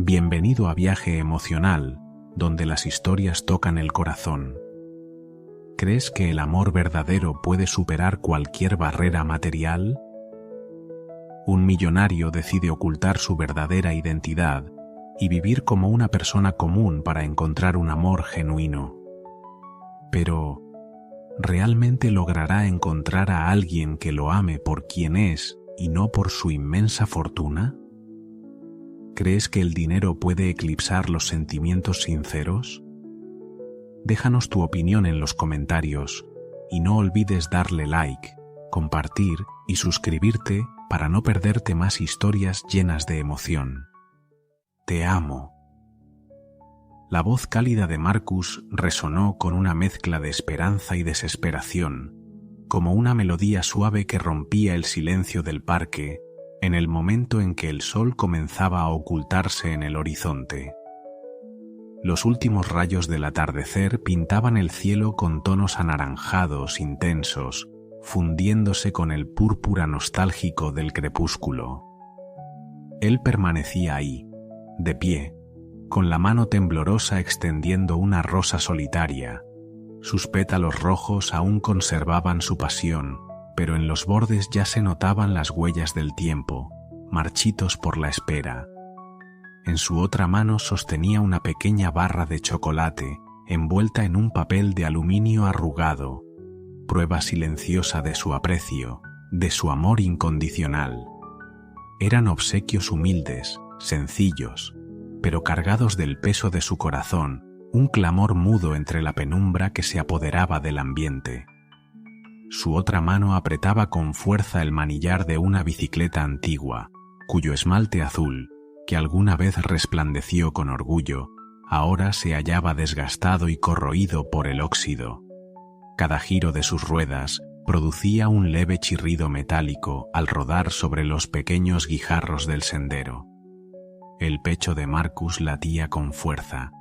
Bienvenido a Viaje Emocional, donde las historias tocan el corazón. ¿Crees que el amor verdadero puede superar cualquier barrera material? Un millonario decide ocultar su verdadera identidad y vivir como una persona común para encontrar un amor genuino. Pero, ¿realmente logrará encontrar a alguien que lo ame por quien es y no por su inmensa fortuna? ¿Crees que el dinero puede eclipsar los sentimientos sinceros? Déjanos tu opinión en los comentarios y no olvides darle like, compartir y suscribirte para no perderte más historias llenas de emoción. Te amo. La voz cálida de Marcus resonó con una mezcla de esperanza y desesperación, como una melodía suave que rompía el silencio del parque en el momento en que el sol comenzaba a ocultarse en el horizonte. Los últimos rayos del atardecer pintaban el cielo con tonos anaranjados intensos, fundiéndose con el púrpura nostálgico del crepúsculo. Él permanecía ahí, de pie, con la mano temblorosa extendiendo una rosa solitaria. Sus pétalos rojos aún conservaban su pasión, pero en los bordes ya se notaban las huellas del tiempo, marchitos por la espera. En su otra mano sostenía una pequeña barra de chocolate envuelta en un papel de aluminio arrugado, prueba silenciosa de su aprecio, de su amor incondicional. Eran obsequios humildes, sencillos, pero cargados del peso de su corazón, un clamor mudo entre la penumbra que se apoderaba del ambiente. Su otra mano apretaba con fuerza el manillar de una bicicleta antigua, cuyo esmalte azul, que alguna vez resplandeció con orgullo, ahora se hallaba desgastado y corroído por el óxido. Cada giro de sus ruedas producía un leve chirrido metálico al rodar sobre los pequeños guijarros del sendero. El pecho de Marcus latía con fuerza,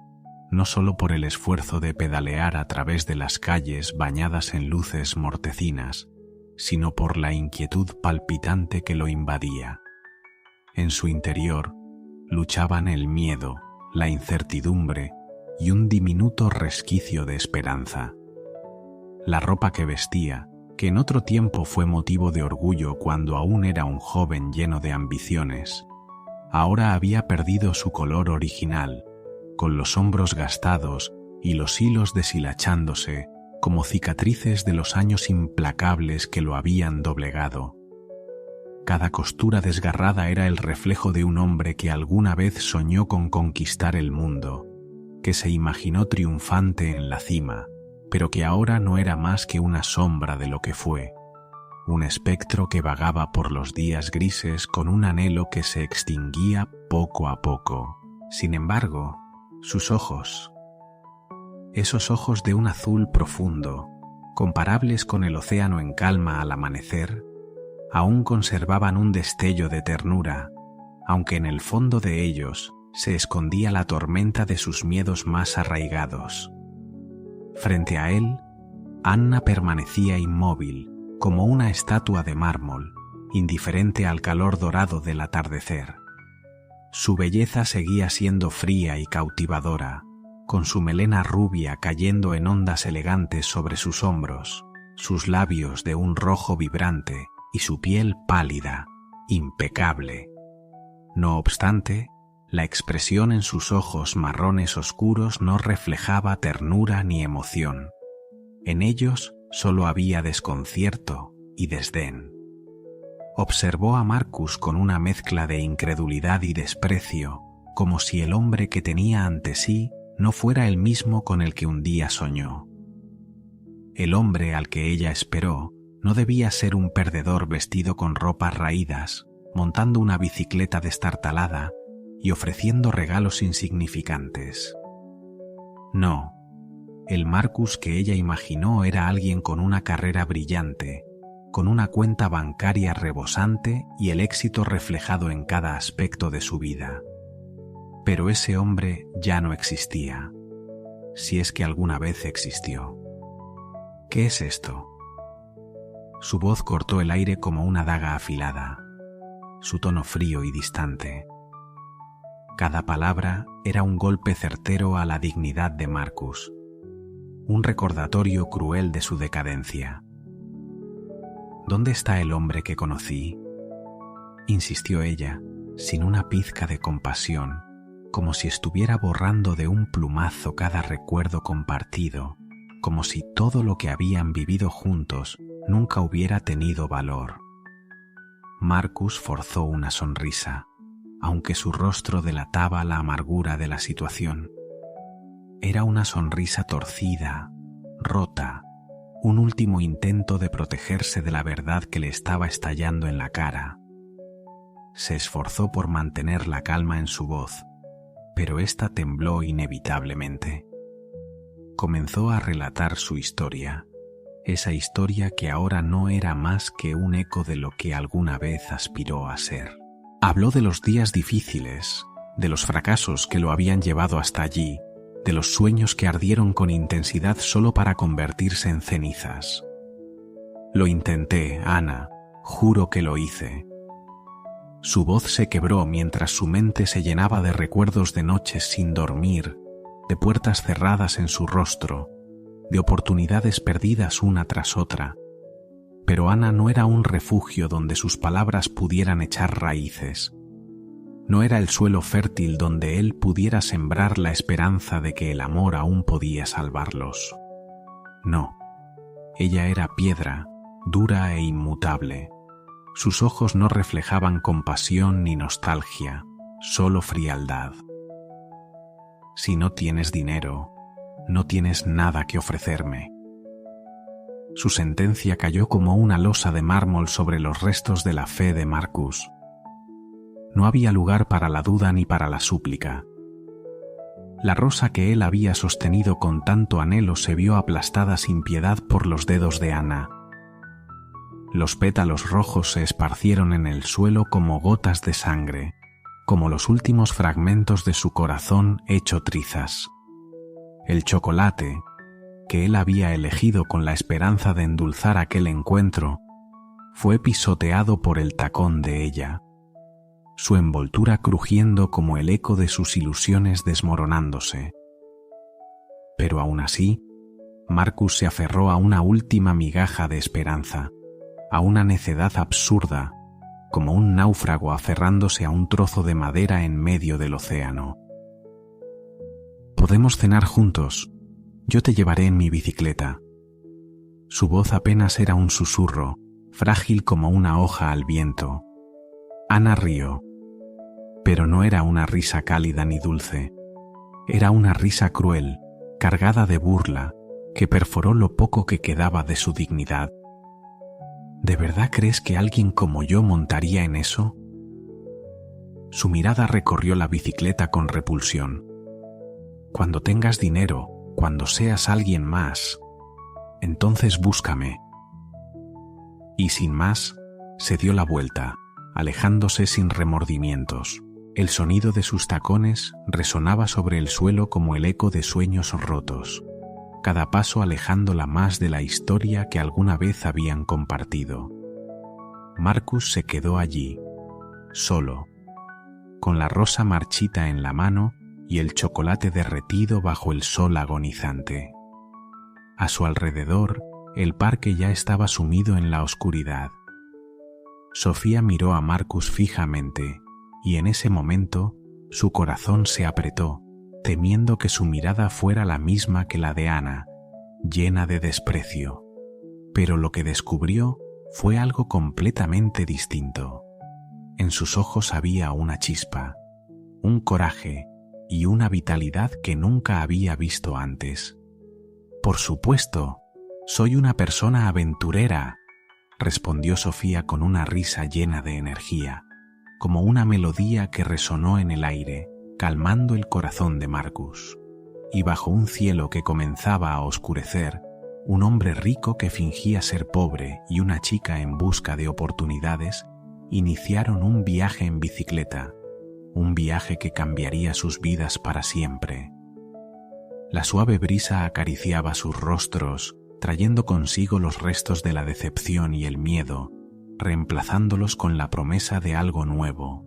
no solo por el esfuerzo de pedalear a través de las calles bañadas en luces mortecinas, sino por la inquietud palpitante que lo invadía. En su interior luchaban el miedo, la incertidumbre y un diminuto resquicio de esperanza. La ropa que vestía, que en otro tiempo fue motivo de orgullo cuando aún era un joven lleno de ambiciones, ahora había perdido su color original, con los hombros gastados y los hilos deshilachándose como cicatrices de los años implacables que lo habían doblegado. Cada costura desgarrada era el reflejo de un hombre que alguna vez soñó con conquistar el mundo, que se imaginó triunfante en la cima, pero que ahora no era más que una sombra de lo que fue, un espectro que vagaba por los días grises con un anhelo que se extinguía poco a poco. Sin embargo, sus ojos, esos ojos de un azul profundo, comparables con el océano en calma al amanecer, aún conservaban un destello de ternura, aunque en el fondo de ellos se escondía la tormenta de sus miedos más arraigados. Frente a él, Anna permanecía inmóvil, como una estatua de mármol, indiferente al calor dorado del atardecer. Su belleza seguía siendo fría y cautivadora, con su melena rubia cayendo en ondas elegantes sobre sus hombros, sus labios de un rojo vibrante y su piel pálida, impecable. No obstante, la expresión en sus ojos marrones oscuros no reflejaba ternura ni emoción. En ellos solo había desconcierto y desdén. Observó a Marcus con una mezcla de incredulidad y desprecio, como si el hombre que tenía ante sí no fuera el mismo con el que un día soñó. El hombre al que ella esperó no debía ser un perdedor vestido con ropas raídas, montando una bicicleta destartalada y ofreciendo regalos insignificantes. No, el Marcus que ella imaginó era alguien con una carrera brillante, con una cuenta bancaria rebosante y el éxito reflejado en cada aspecto de su vida. Pero ese hombre ya no existía, si es que alguna vez existió. ¿Qué es esto? Su voz cortó el aire como una daga afilada, su tono frío y distante. Cada palabra era un golpe certero a la dignidad de Marcus, un recordatorio cruel de su decadencia. ¿Dónde está el hombre que conocí?, insistió ella, sin una pizca de compasión, como si estuviera borrando de un plumazo cada recuerdo compartido, como si todo lo que habían vivido juntos nunca hubiera tenido valor. Marcus forzó una sonrisa, aunque su rostro delataba la amargura de la situación. Era una sonrisa torcida, rota, un último intento de protegerse de la verdad que le estaba estallando en la cara. Se esforzó por mantener la calma en su voz, pero ésta tembló inevitablemente. Comenzó a relatar su historia, esa historia que ahora no era más que un eco de lo que alguna vez aspiró a ser. Habló de los días difíciles, de los fracasos que lo habían llevado hasta allí, de los sueños que ardieron con intensidad solo para convertirse en cenizas. Lo intenté, Ana, juro que lo hice. Su voz se quebró mientras su mente se llenaba de recuerdos de noches sin dormir, de puertas cerradas en su rostro, de oportunidades perdidas una tras otra. Pero Ana no era un refugio donde sus palabras pudieran echar raíces. No era el suelo fértil donde él pudiera sembrar la esperanza de que el amor aún podía salvarlos. No, ella era piedra, dura e inmutable. Sus ojos no reflejaban compasión ni nostalgia, solo frialdad. Si no tienes dinero, no tienes nada que ofrecerme. Su sentencia cayó como una losa de mármol sobre los restos de la fe de Marcus. No había lugar para la duda ni para la súplica. La rosa que él había sostenido con tanto anhelo se vio aplastada sin piedad por los dedos de Ana. Los pétalos rojos se esparcieron en el suelo como gotas de sangre, como los últimos fragmentos de su corazón hecho trizas. El chocolate, que él había elegido con la esperanza de endulzar aquel encuentro, fue pisoteado por el tacón de ella, su envoltura crujiendo como el eco de sus ilusiones desmoronándose. Pero aún así, Marcus se aferró a una última migaja de esperanza, a una necedad absurda, como un náufrago aferrándose a un trozo de madera en medio del océano. «Podemos cenar juntos. Yo te llevaré en mi bicicleta». Su voz apenas era un susurro, frágil como una hoja al viento. Ana rió, pero no era una risa cálida ni dulce. Era una risa cruel, cargada de burla, que perforó lo poco que quedaba de su dignidad. ¿De verdad crees que alguien como yo montaría en eso? Su mirada recorrió la bicicleta con repulsión. Cuando tengas dinero, cuando seas alguien más, entonces búscame. Y sin más, se dio la vuelta, alejándose sin remordimientos. El sonido de sus tacones resonaba sobre el suelo como el eco de sueños rotos, cada paso alejándola más de la historia que alguna vez habían compartido. Marcus se quedó allí, solo, con la rosa marchita en la mano y el chocolate derretido bajo el sol agonizante. A su alrededor, el parque ya estaba sumido en la oscuridad. Sofía miró a Marcus fijamente, y en ese momento su corazón se apretó, temiendo que su mirada fuera la misma que la de Ana, llena de desprecio. Pero lo que descubrió fue algo completamente distinto. En sus ojos había una chispa, un coraje y una vitalidad que nunca había visto antes. «Por supuesto, soy una persona aventurera», respondió Sofía con una risa llena de energía, como una melodía que resonó en el aire, calmando el corazón de Marcus. Y bajo un cielo que comenzaba a oscurecer, un hombre rico que fingía ser pobre y una chica en busca de oportunidades iniciaron un viaje en bicicleta, un viaje que cambiaría sus vidas para siempre. La suave brisa acariciaba sus rostros, trayendo consigo los restos de la decepción y el miedo, reemplazándolos con la promesa de algo nuevo,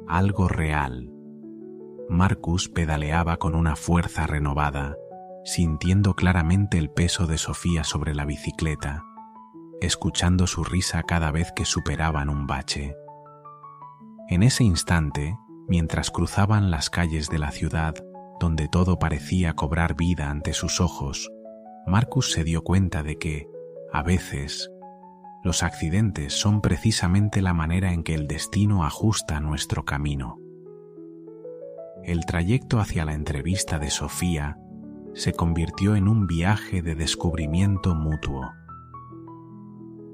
algo real. Marcus pedaleaba con una fuerza renovada, sintiendo claramente el peso de Sofía sobre la bicicleta, escuchando su risa cada vez que superaban un bache. En ese instante, mientras cruzaban las calles de la ciudad, donde todo parecía cobrar vida ante sus ojos, Marcus se dio cuenta de que, a veces, los accidentes son precisamente la manera en que el destino ajusta nuestro camino. El trayecto hacia la entrevista de Sofía se convirtió en un viaje de descubrimiento mutuo.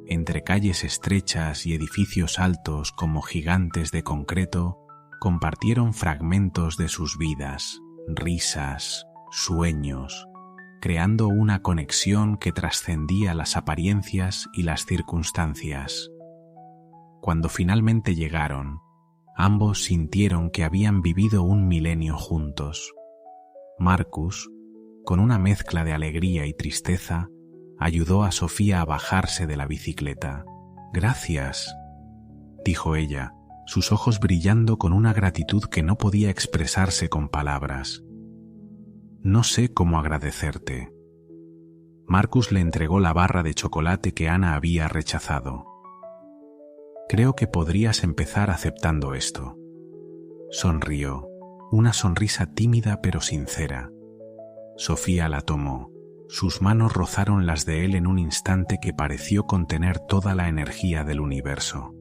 Entre calles estrechas y edificios altos como gigantes de concreto, compartieron fragmentos de sus vidas, risas, sueños, creando una conexión que trascendía las apariencias y las circunstancias. Cuando finalmente llegaron, ambos sintieron que habían vivido un milenio juntos. Marcus, con una mezcla de alegría y tristeza, ayudó a Sofía a bajarse de la bicicleta. «Gracias», dijo ella, sus ojos brillando con una gratitud que no podía expresarse con palabras. «No sé cómo agradecerte». Marcus le entregó la barra de chocolate que Ana había rechazado. «Creo que podrías empezar aceptando esto». Sonrió, una sonrisa tímida pero sincera. Sofía la tomó. Sus manos rozaron las de él en un instante que pareció contener toda la energía del universo.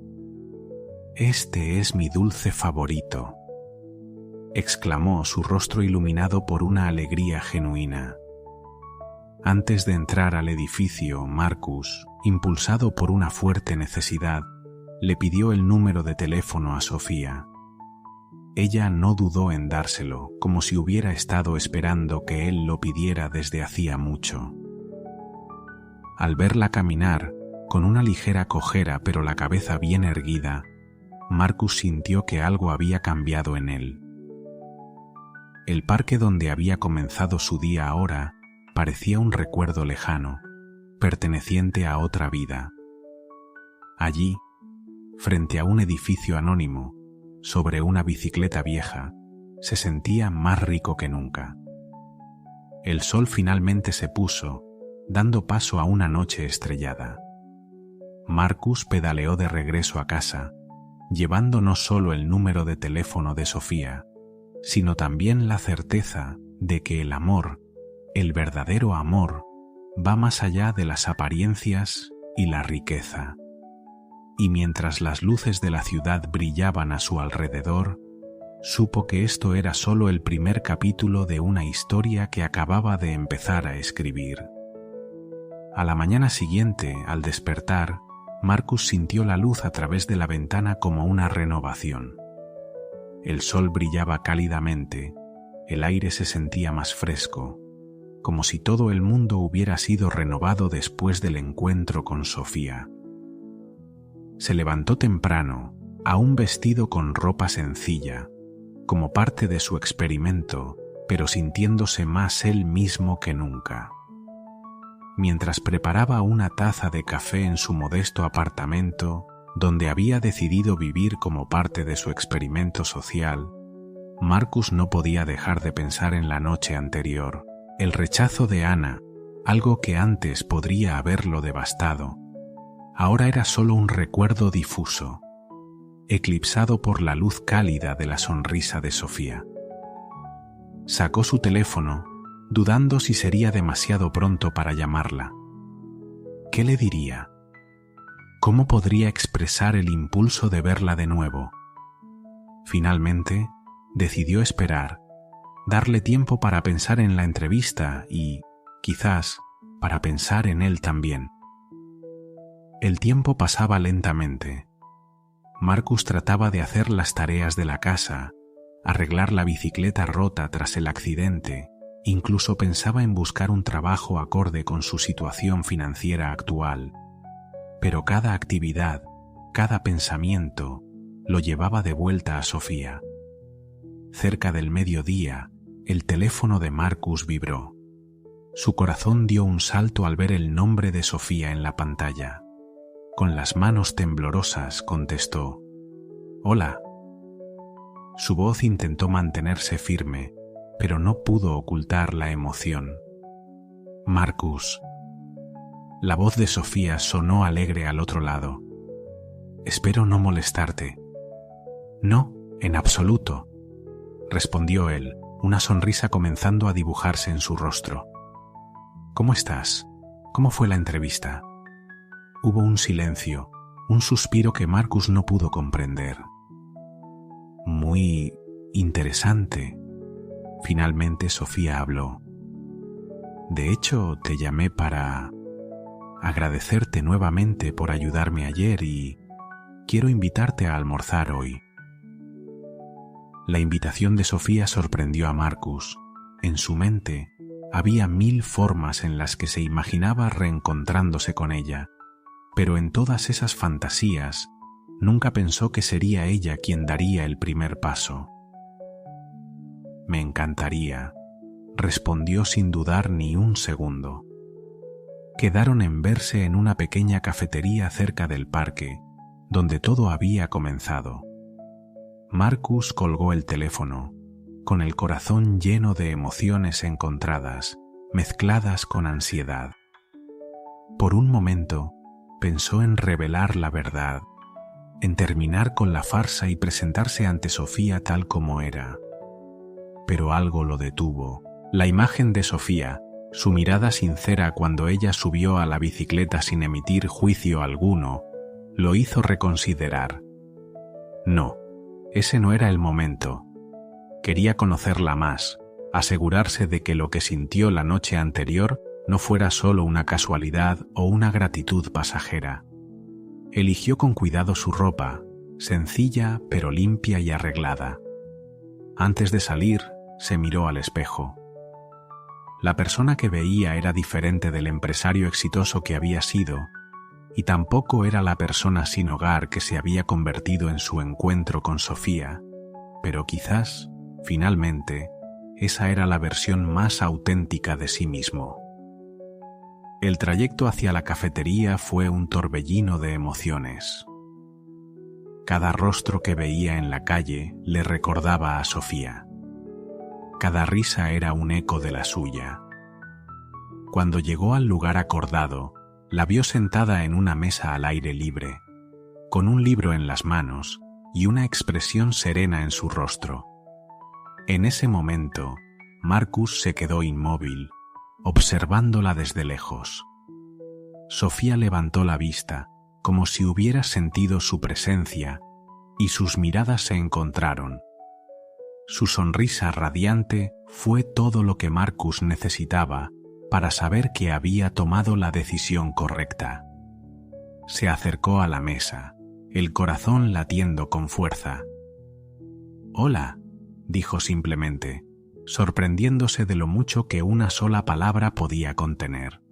«Este es mi dulce favorito», exclamó, su rostro iluminado por una alegría genuina. Antes de entrar al edificio, Marcus, impulsado por una fuerte necesidad, le pidió el número de teléfono a Sofía. Ella no dudó en dárselo, como si hubiera estado esperando que él lo pidiera desde hacía mucho. Al verla caminar, con una ligera cojera pero la cabeza bien erguida, Marcus sintió que algo había cambiado en él. El parque donde había comenzado su día ahora parecía un recuerdo lejano, perteneciente a otra vida. Allí, frente a un edificio anónimo, sobre una bicicleta vieja, se sentía más rico que nunca. El sol finalmente se puso, dando paso a una noche estrellada. Marcus pedaleó de regreso a casa, llevando no solo el número de teléfono de Sofía, sino también la certeza de que el amor, el verdadero amor, va más allá de las apariencias y la riqueza. Y mientras las luces de la ciudad brillaban a su alrededor, supo que esto era solo el primer capítulo de una historia que acababa de empezar a escribir. A la mañana siguiente, al despertar, Marcus sintió la luz a través de la ventana como una renovación. El sol brillaba cálidamente, el aire se sentía más fresco, como si todo el mundo hubiera sido renovado después del encuentro con Sofía. Se levantó temprano, aún vestido con ropa sencilla, como parte de su experimento, pero sintiéndose más él mismo que nunca. Mientras preparaba una taza de café en su modesto apartamento, donde había decidido vivir como parte de su experimento social, Marcus no podía dejar de pensar en la noche anterior, el rechazo de Ana, algo que antes podría haberlo devastado. Ahora era solo un recuerdo difuso, eclipsado por la luz cálida de la sonrisa de Sofía. Sacó su teléfono, dudando si sería demasiado pronto para llamarla. ¿Qué le diría? ¿Cómo podría expresar el impulso de verla de nuevo? Finalmente, decidió esperar, darle tiempo para pensar en la entrevista y, quizás, para pensar en él también. El tiempo pasaba lentamente. Marcus trataba de hacer las tareas de la casa, arreglar la bicicleta rota tras el accidente, incluso pensaba en buscar un trabajo acorde con su situación financiera actual. Pero cada actividad, cada pensamiento, lo llevaba de vuelta a Sofía. Cerca del mediodía, el teléfono de Marcus vibró. Su corazón dio un salto al ver el nombre de Sofía en la pantalla. Con las manos temblorosas contestó: «Hola». Su voz intentó mantenerse firme, pero no pudo ocultar la emoción. Marcus. La voz de Sofía sonó alegre al otro lado. Espero no molestarte. No, en absoluto, respondió él, una sonrisa comenzando a dibujarse en su rostro. ¿Cómo estás? ¿Cómo fue la entrevista? Hubo un silencio, un suspiro que Marcus no pudo comprender. Muy interesante. Finalmente Sofía habló. De hecho, te llamé para agradecerte nuevamente por ayudarme ayer y quiero invitarte a almorzar hoy. La invitación de Sofía sorprendió a Marcus. En su mente había 1000 formas en las que se imaginaba reencontrándose con ella, pero en todas esas fantasías nunca pensó que sería ella quien daría el primer paso. Me encantaría, respondió sin dudar ni un segundo. Quedaron en verse en una pequeña cafetería cerca del parque, donde todo había comenzado. Marcus colgó el teléfono, con el corazón lleno de emociones encontradas, mezcladas con ansiedad. Por un momento, pensó en revelar la verdad, en terminar con la farsa y presentarse ante Sofía tal como era. Pero algo lo detuvo. La imagen de Sofía, su mirada sincera cuando ella subió a la bicicleta sin emitir juicio alguno, lo hizo reconsiderar. No, ese no era el momento. Quería conocerla más, asegurarse de que lo que sintió la noche anterior no fuera solo una casualidad o una gratitud pasajera. Eligió con cuidado su ropa, sencilla pero limpia y arreglada. Antes de salir, se miró al espejo. La persona que veía era diferente del empresario exitoso que había sido, y tampoco era la persona sin hogar que se había convertido en su encuentro con Sofía, pero quizás, finalmente, esa era la versión más auténtica de sí mismo. El trayecto hacia la cafetería fue un torbellino de emociones. Cada rostro que veía en la calle le recordaba a Sofía. Cada risa era un eco de la suya. Cuando llegó al lugar acordado, la vio sentada en una mesa al aire libre, con un libro en las manos y una expresión serena en su rostro. En ese momento, Marcus se quedó inmóvil, observándola desde lejos. Sofía levantó la vista, como si hubiera sentido su presencia, y sus miradas se encontraron. Su sonrisa radiante fue todo lo que Marcus necesitaba para saber que había tomado la decisión correcta. Se acercó a la mesa, el corazón latiendo con fuerza. «Hola», dijo simplemente, sorprendiéndose de lo mucho que una sola palabra podía contener.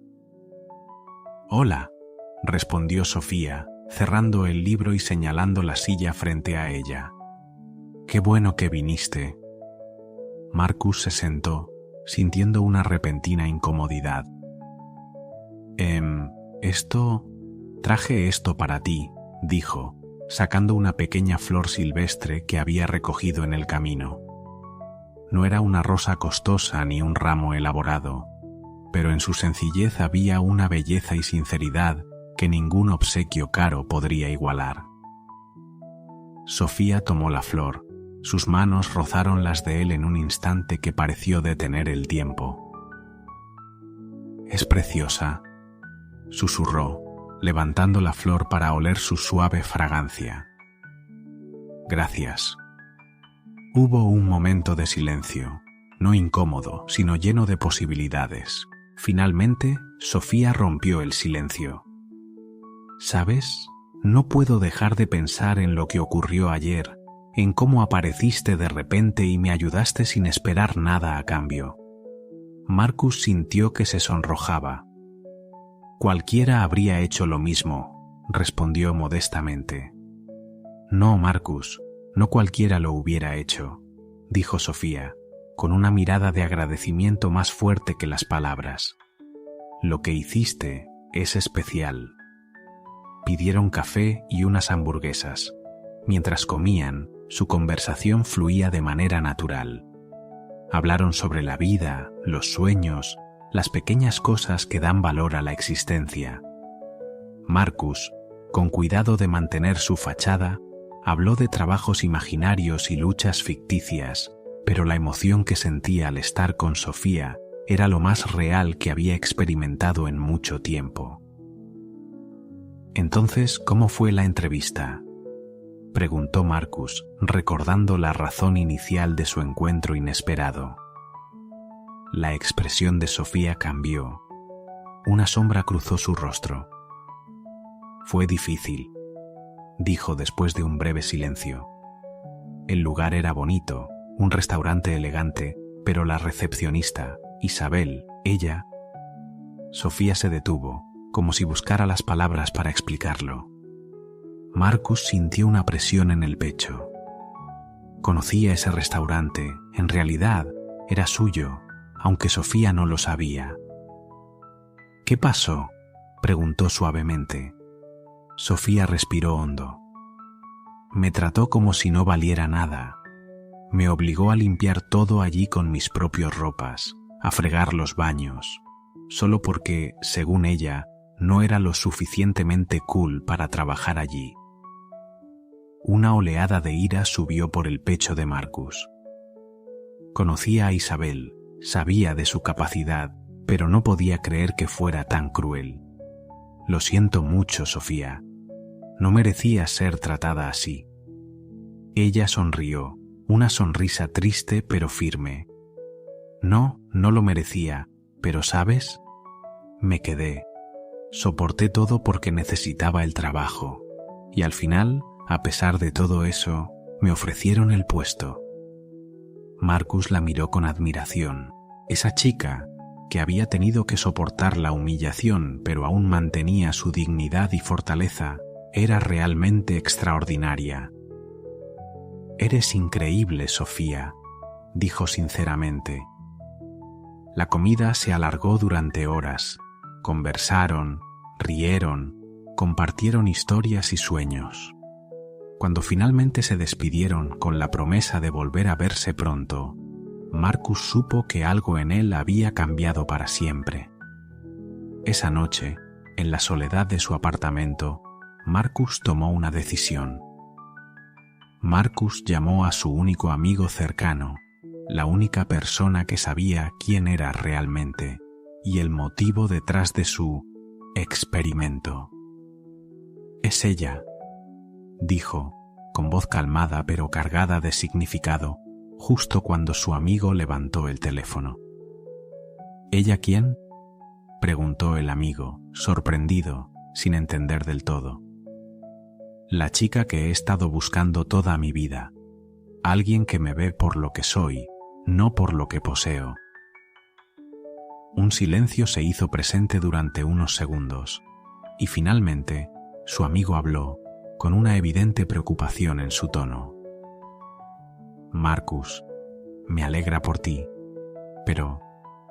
«Hola», respondió Sofía, cerrando el libro y señalando la silla frente a ella. «Qué bueno que viniste». Marcus se sentó, sintiendo una repentina incomodidad. Traje esto para ti», dijo, sacando una pequeña flor silvestre que había recogido en el camino. No era una rosa costosa ni un ramo elaborado, pero en su sencillez había una belleza y sinceridad que ningún obsequio caro podría igualar. Sofía tomó la flor. Sus manos rozaron las de él en un instante que pareció detener el tiempo. «Es preciosa», susurró, levantando la flor para oler su suave fragancia. «Gracias». Hubo un momento de silencio, no incómodo, sino lleno de posibilidades. Finalmente, Sofía rompió el silencio. «¿Sabes? No puedo dejar de pensar en lo que ocurrió ayer, en cómo apareciste de repente y me ayudaste sin esperar nada a cambio». Marcus sintió que se sonrojaba. «Cualquiera habría hecho lo mismo», respondió modestamente. «No, Marcus, no cualquiera lo hubiera hecho», dijo Sofía, con una mirada de agradecimiento más fuerte que las palabras. «Lo que hiciste es especial». Pidieron café y unas hamburguesas. Mientras comían, Su conversación fluía de manera natural. Hablaron sobre la vida, los sueños, las pequeñas cosas que dan valor a la existencia. Marcus, con cuidado de mantener su fachada, habló de trabajos imaginarios y luchas ficticias, pero la emoción que sentía al estar con Sofía era lo más real que había experimentado en mucho tiempo. Entonces, ¿cómo fue la entrevista?, preguntó Marcus, recordando la razón inicial de su encuentro inesperado. La expresión de Sofía cambió. Una sombra cruzó su rostro. Fue difícil, dijo después de un breve silencio. El lugar era bonito, un restaurante elegante, pero la recepcionista, Isabel, ella... Sofía se detuvo, como si buscara las palabras para explicarlo. Marcus sintió una presión en el pecho. Conocía ese restaurante, en realidad era suyo, aunque Sofía no lo sabía. ¿Qué pasó?, preguntó suavemente. Sofía respiró hondo. Me trató como si no valiera nada. Me obligó a limpiar todo allí con mis propias ropas, a fregar los baños, solo porque, según ella, no era lo suficientemente cool para trabajar allí. Una oleada de ira subió por el pecho de Marcus. Conocía a Isabel, sabía de su capacidad, pero no podía creer que fuera tan cruel. Lo siento mucho, Sofía. No merecía ser tratada así. Ella sonrió, una sonrisa triste pero firme. No lo merecía, pero ¿sabes? Me quedé. Soporté todo porque necesitaba el trabajo. Y al final, a pesar de todo eso, me ofrecieron el puesto. Marcus la miró con admiración. Esa chica, que había tenido que soportar la humillación pero aún mantenía su dignidad y fortaleza, era realmente extraordinaria. Eres increíble, Sofía, dijo sinceramente. La comida se alargó durante horas. Conversaron, rieron, compartieron historias y sueños. Cuando finalmente se despidieron con la promesa de volver a verse pronto, Marcus supo que algo en él había cambiado para siempre. Esa noche, en la soledad de su apartamento, Marcus tomó una decisión. Marcus llamó a su único amigo cercano, la única persona que sabía quién era realmente y el motivo detrás de su experimento. Es ella, dijo, con voz calmada pero cargada de significado, justo cuando su amigo levantó el teléfono. ¿Ella quién?, preguntó el amigo, sorprendido, sin entender del todo. La chica que he estado buscando toda mi vida. Alguien que me ve por lo que soy, no por lo que poseo. Un silencio se hizo presente durante unos segundos, y finalmente su amigo habló, con una evidente preocupación en su tono. Marcus, me alegra por ti, pero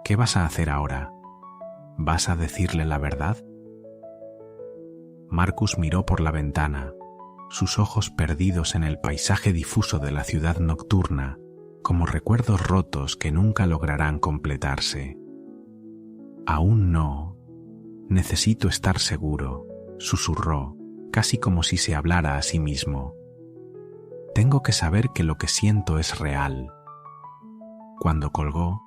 ¿qué vas a hacer ahora? ¿Vas a decirle la verdad? Marcus miró por la ventana, sus ojos perdidos en el paisaje difuso de la ciudad nocturna, como recuerdos rotos que nunca lograrán completarse. Aún no. Necesito estar seguro, susurró, casi como si se hablara a sí mismo. Tengo que saber que lo que siento es real. Cuando colgó,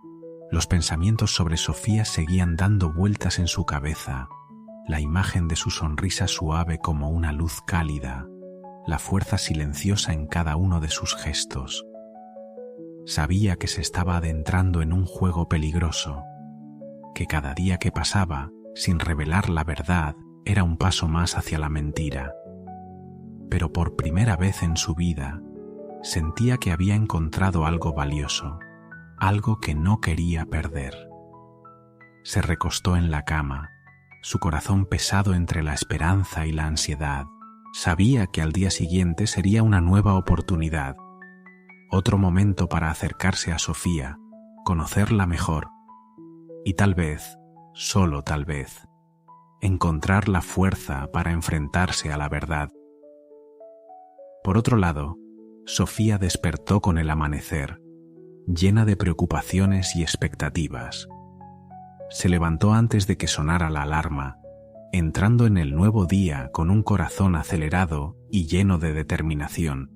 los pensamientos sobre Sofía seguían dando vueltas en su cabeza, la imagen de su sonrisa suave como una luz cálida, la fuerza silenciosa en cada uno de sus gestos. Sabía que se estaba adentrando en un juego peligroso, que cada día que pasaba, sin revelar la verdad, era un paso más hacia la mentira. Pero por primera vez en su vida, sentía que había encontrado algo valioso, algo que no quería perder. Se recostó en la cama, su corazón pesado entre la esperanza y la ansiedad. Sabía que al día siguiente sería una nueva oportunidad, otro momento para acercarse a Sofía, conocerla mejor y tal vez, solo tal vez, encontrar la fuerza para enfrentarse a la verdad. Por otro lado, Sofía despertó con el amanecer, llena de preocupaciones y expectativas. Se levantó antes de que sonara la alarma, entrando en el nuevo día con un corazón acelerado y lleno de determinación.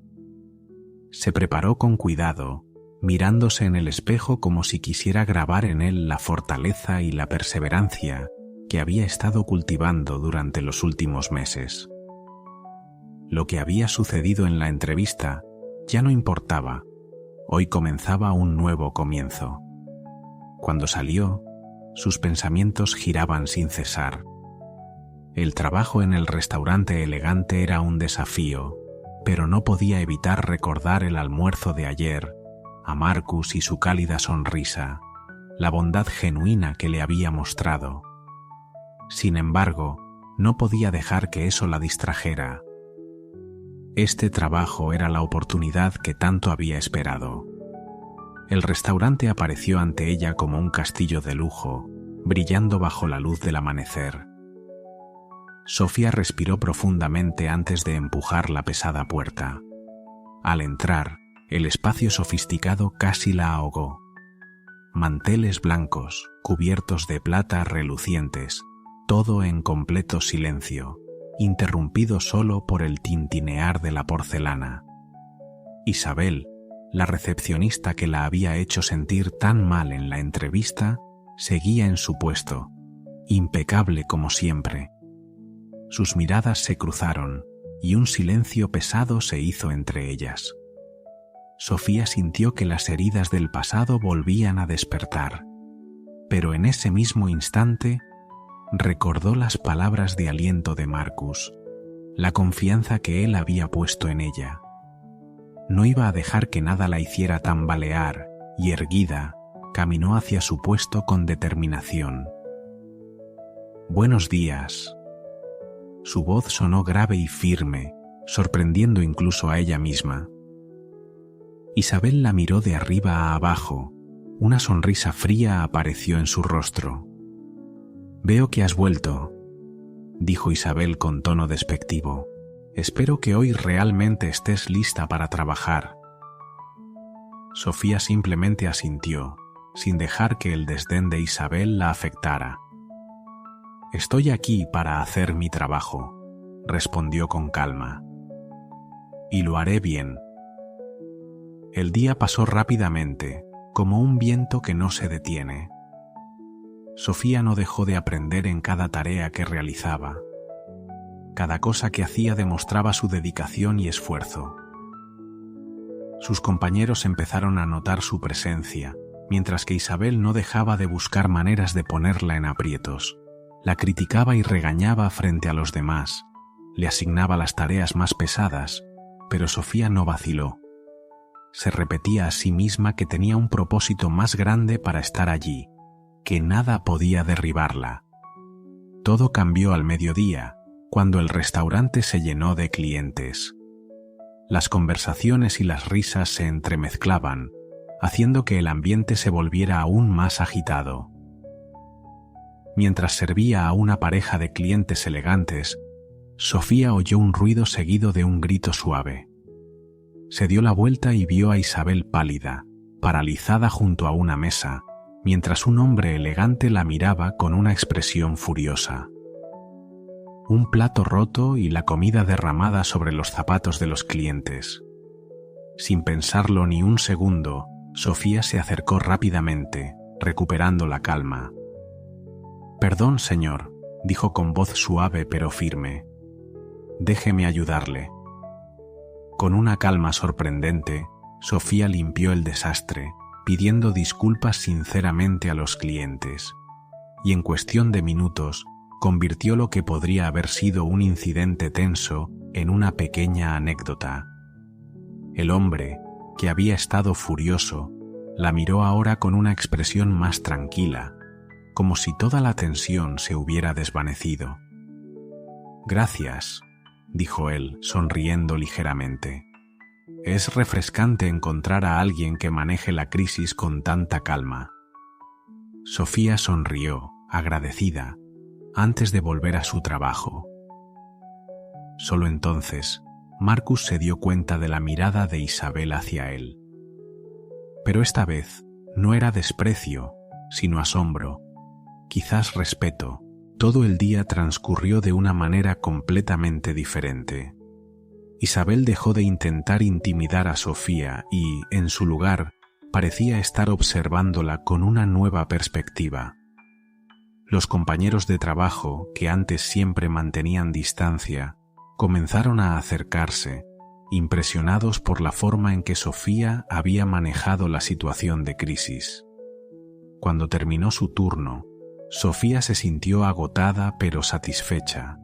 Se preparó con cuidado, mirándose en el espejo como si quisiera grabar en él la fortaleza y la perseverancia que había estado cultivando durante los últimos meses. Lo que había sucedido en la entrevista ya no importaba. Hoy comenzaba un nuevo comienzo. Cuando salió, sus pensamientos giraban sin cesar. El trabajo en el restaurante elegante era un desafío, pero no podía evitar recordar el almuerzo de ayer, a Marcus y su cálida sonrisa, la bondad genuina que le había mostrado. Sin embargo, no podía dejar que eso la distrajera. Este trabajo era la oportunidad que tanto había esperado. El restaurante apareció ante ella como un castillo de lujo, brillando bajo la luz del amanecer. Sofía respiró profundamente antes de empujar la pesada puerta. Al entrar, el espacio sofisticado casi la ahogó. Manteles blancos, cubiertos de plata relucientes, todo en completo silencio, interrumpido solo por el tintinear de la porcelana. Isabel, la recepcionista que la había hecho sentir tan mal en la entrevista, seguía en su puesto, impecable como siempre. Sus miradas se cruzaron y un silencio pesado se hizo entre ellas. Sofía sintió que las heridas del pasado volvían a despertar, pero en ese mismo instante recordó las palabras de aliento de Marcus, la confianza que él había puesto en ella. No iba a dejar que nada la hiciera tambalear y, erguida, caminó hacia su puesto con determinación. «Buenos días». Su voz sonó grave y firme, sorprendiendo incluso a ella misma. Isabel la miró de arriba a abajo. Una sonrisa fría apareció en su rostro. «Veo que has vuelto», dijo Isabel con tono despectivo. «Espero que hoy realmente estés lista para trabajar». Sofía simplemente asintió, sin dejar que el desdén de Isabel la afectara. «Estoy aquí para hacer mi trabajo», respondió con calma. «Y lo haré bien». El día pasó rápidamente, como un viento que no se detiene. Sofía no dejó de aprender en cada tarea que realizaba. Cada cosa que hacía demostraba su dedicación y esfuerzo. Sus compañeros empezaron a notar su presencia, mientras que Isabel no dejaba de buscar maneras de ponerla en aprietos. La criticaba y regañaba frente a los demás, le asignaba las tareas más pesadas, pero Sofía no vaciló. Se repetía a sí misma que tenía un propósito más grande para estar allí, que nada podía derribarla. Todo cambió al mediodía, cuando el restaurante se llenó de clientes. Las conversaciones y las risas se entremezclaban, haciendo que el ambiente se volviera aún más agitado. Mientras servía a una pareja de clientes elegantes, Sofía oyó un ruido seguido de un grito suave. Se dio la vuelta y vio a Isabel pálida, paralizada junto a una mesa, mientras un hombre elegante la miraba con una expresión furiosa. Un plato roto y la comida derramada sobre los zapatos de los clientes. Sin pensarlo ni un segundo, Sofía se acercó rápidamente, recuperando la calma. «Perdón, señor», dijo con voz suave pero firme. «Déjeme ayudarle». Con una calma sorprendente, Sofía limpió el desastre, pidiendo disculpas sinceramente a los clientes, y en cuestión de minutos convirtió lo que podría haber sido un incidente tenso en una pequeña anécdota. El hombre, que había estado furioso, la miró ahora con una expresión más tranquila, como si toda la tensión se hubiera desvanecido. «Gracias», dijo él, sonriendo ligeramente. «Es refrescante encontrar a alguien que maneje la crisis con tanta calma». Sofía sonrió, agradecida, antes de volver a su trabajo. Solo entonces, Marcus se dio cuenta de la mirada de Isabel hacia él. Pero esta vez no era desprecio, sino asombro, quizás respeto. Todo el día transcurrió de una manera completamente diferente. Isabel dejó de intentar intimidar a Sofía y, en su lugar, parecía estar observándola con una nueva perspectiva. Los compañeros de trabajo, que antes siempre mantenían distancia, comenzaron a acercarse, impresionados por la forma en que Sofía había manejado la situación de crisis. Cuando terminó su turno, Sofía se sintió agotada pero satisfecha.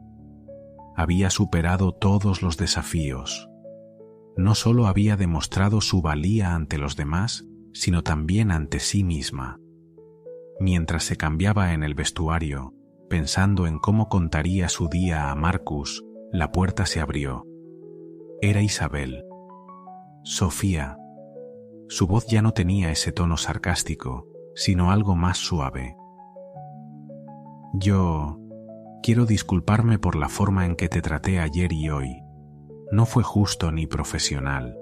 Había superado todos los desafíos. No solo había demostrado su valía ante los demás, sino también ante sí misma. Mientras se cambiaba en el vestuario, pensando en cómo contaría su día a Marcus, la puerta se abrió. Era Isabel. Sofía. Su voz ya no tenía ese tono sarcástico, sino algo más suave. Yo quiero disculparme por la forma en que te traté ayer y hoy. No fue justo ni profesional.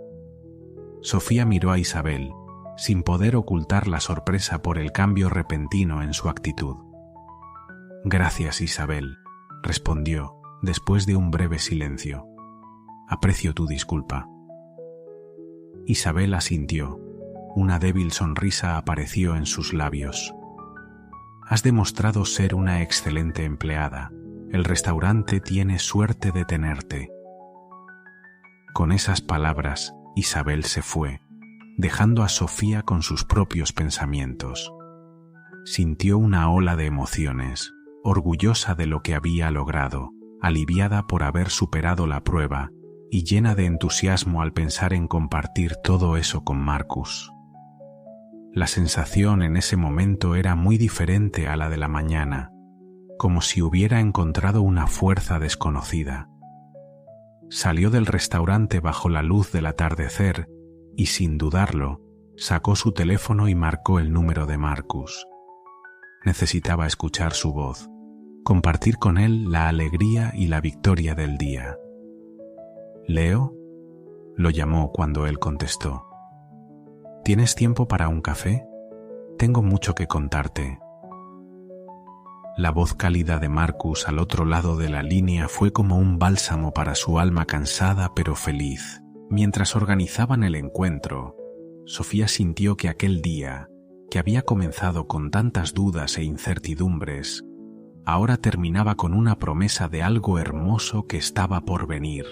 Sofía miró a Isabel, sin poder ocultar la sorpresa por el cambio repentino en su actitud. Gracias, Isabel, respondió, después de un breve silencio. Aprecio tu disculpa. Isabel asintió. Una débil sonrisa apareció en sus labios. Has demostrado ser una excelente empleada. El restaurante tiene suerte de tenerte. Con esas palabras, Isabel se fue, dejando a Sofía con sus propios pensamientos. Sintió una ola de emociones, orgullosa de lo que había logrado, aliviada por haber superado la prueba y llena de entusiasmo al pensar en compartir todo eso con Marcus. La sensación en ese momento era muy diferente a la de la mañana, como si hubiera encontrado una fuerza desconocida. Salió del restaurante bajo la luz del atardecer y, sin dudarlo, sacó su teléfono y marcó el número de Marcus. Necesitaba escuchar su voz, compartir con él la alegría y la victoria del día. «¿Leo?», lo llamó cuando él contestó. «¿Tienes tiempo para un café? Tengo mucho que contarte». La voz cálida de Marcus al otro lado de la línea fue como un bálsamo para su alma cansada pero feliz. Mientras organizaban el encuentro, Sofía sintió que aquel día, que había comenzado con tantas dudas e incertidumbres, ahora terminaba con una promesa de algo hermoso que estaba por venir.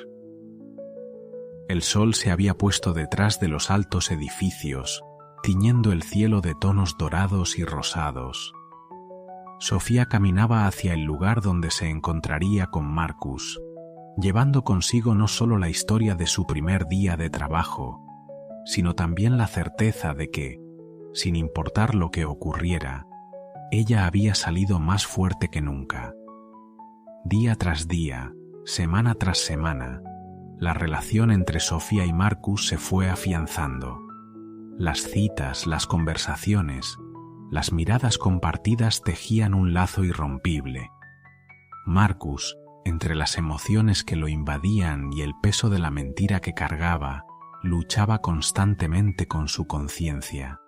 El sol se había puesto detrás de los altos edificios, tiñendo el cielo de tonos dorados y rosados. Sofía caminaba hacia el lugar donde se encontraría con Marcus, llevando consigo no solo la historia de su primer día de trabajo, sino también la certeza de que, sin importar lo que ocurriera, ella había salido más fuerte que nunca. Día tras día, semana tras semana, la relación entre Sofía y Marcus se fue afianzando. Las citas, las conversaciones, las miradas compartidas tejían un lazo irrompible. Marcus, entre las emociones que lo invadían y el peso de la mentira que cargaba, luchaba constantemente con su conciencia.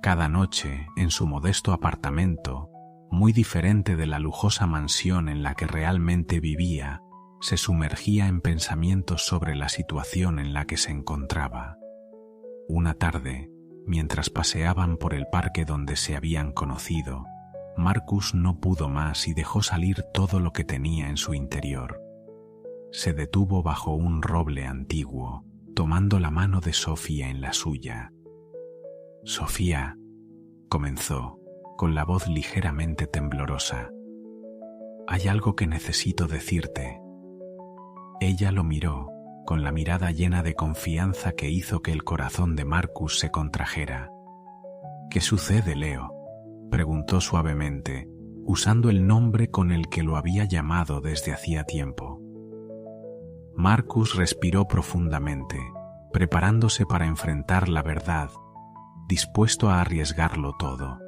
Cada noche, en su modesto apartamento, muy diferente de la lujosa mansión en la que realmente vivía, se sumergía en pensamientos sobre la situación en la que se encontraba. Una tarde, mientras paseaban por el parque donde se habían conocido, Marcus no pudo más y dejó salir todo lo que tenía en su interior. Se detuvo bajo un roble antiguo, tomando la mano de Sofía en la suya. «Sofía», comenzó, con la voz ligeramente temblorosa, «hay algo que necesito decirte». Ella lo miró, con la mirada llena de confianza que hizo que el corazón de Marcus se contrajera. «¿Qué sucede, Leo?», preguntó suavemente, usando el nombre con el que lo había llamado desde hacía tiempo. Marcus respiró profundamente, preparándose para enfrentar la verdad, dispuesto a arriesgarlo todo.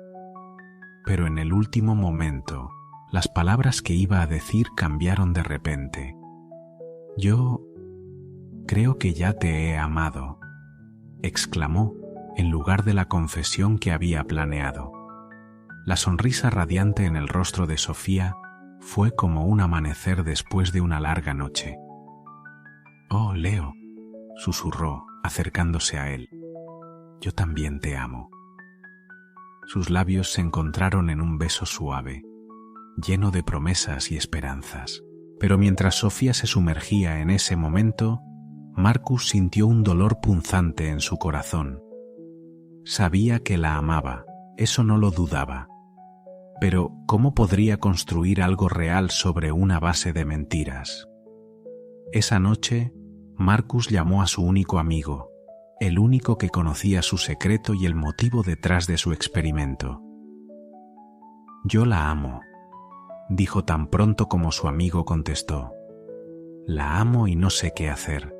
Pero en el último momento, las palabras que iba a decir cambiaron de repente. Creo que ya te he amado, exclamó, en lugar de la confesión que había planeado. La sonrisa radiante en el rostro de Sofía fue como un amanecer después de una larga noche. «Oh, Leo», susurró, acercándose a él. «Yo también te amo». Sus labios se encontraron en un beso suave, lleno de promesas y esperanzas. Pero mientras Sofía se sumergía en ese momento, Marcus sintió un dolor punzante en su corazón. Sabía que la amaba, eso no lo dudaba. Pero, ¿cómo podría construir algo real sobre una base de mentiras? Esa noche, Marcus llamó a su único amigo, el único que conocía su secreto y el motivo detrás de su experimento. «Yo la amo», dijo tan pronto como su amigo contestó. «La amo y no sé qué hacer».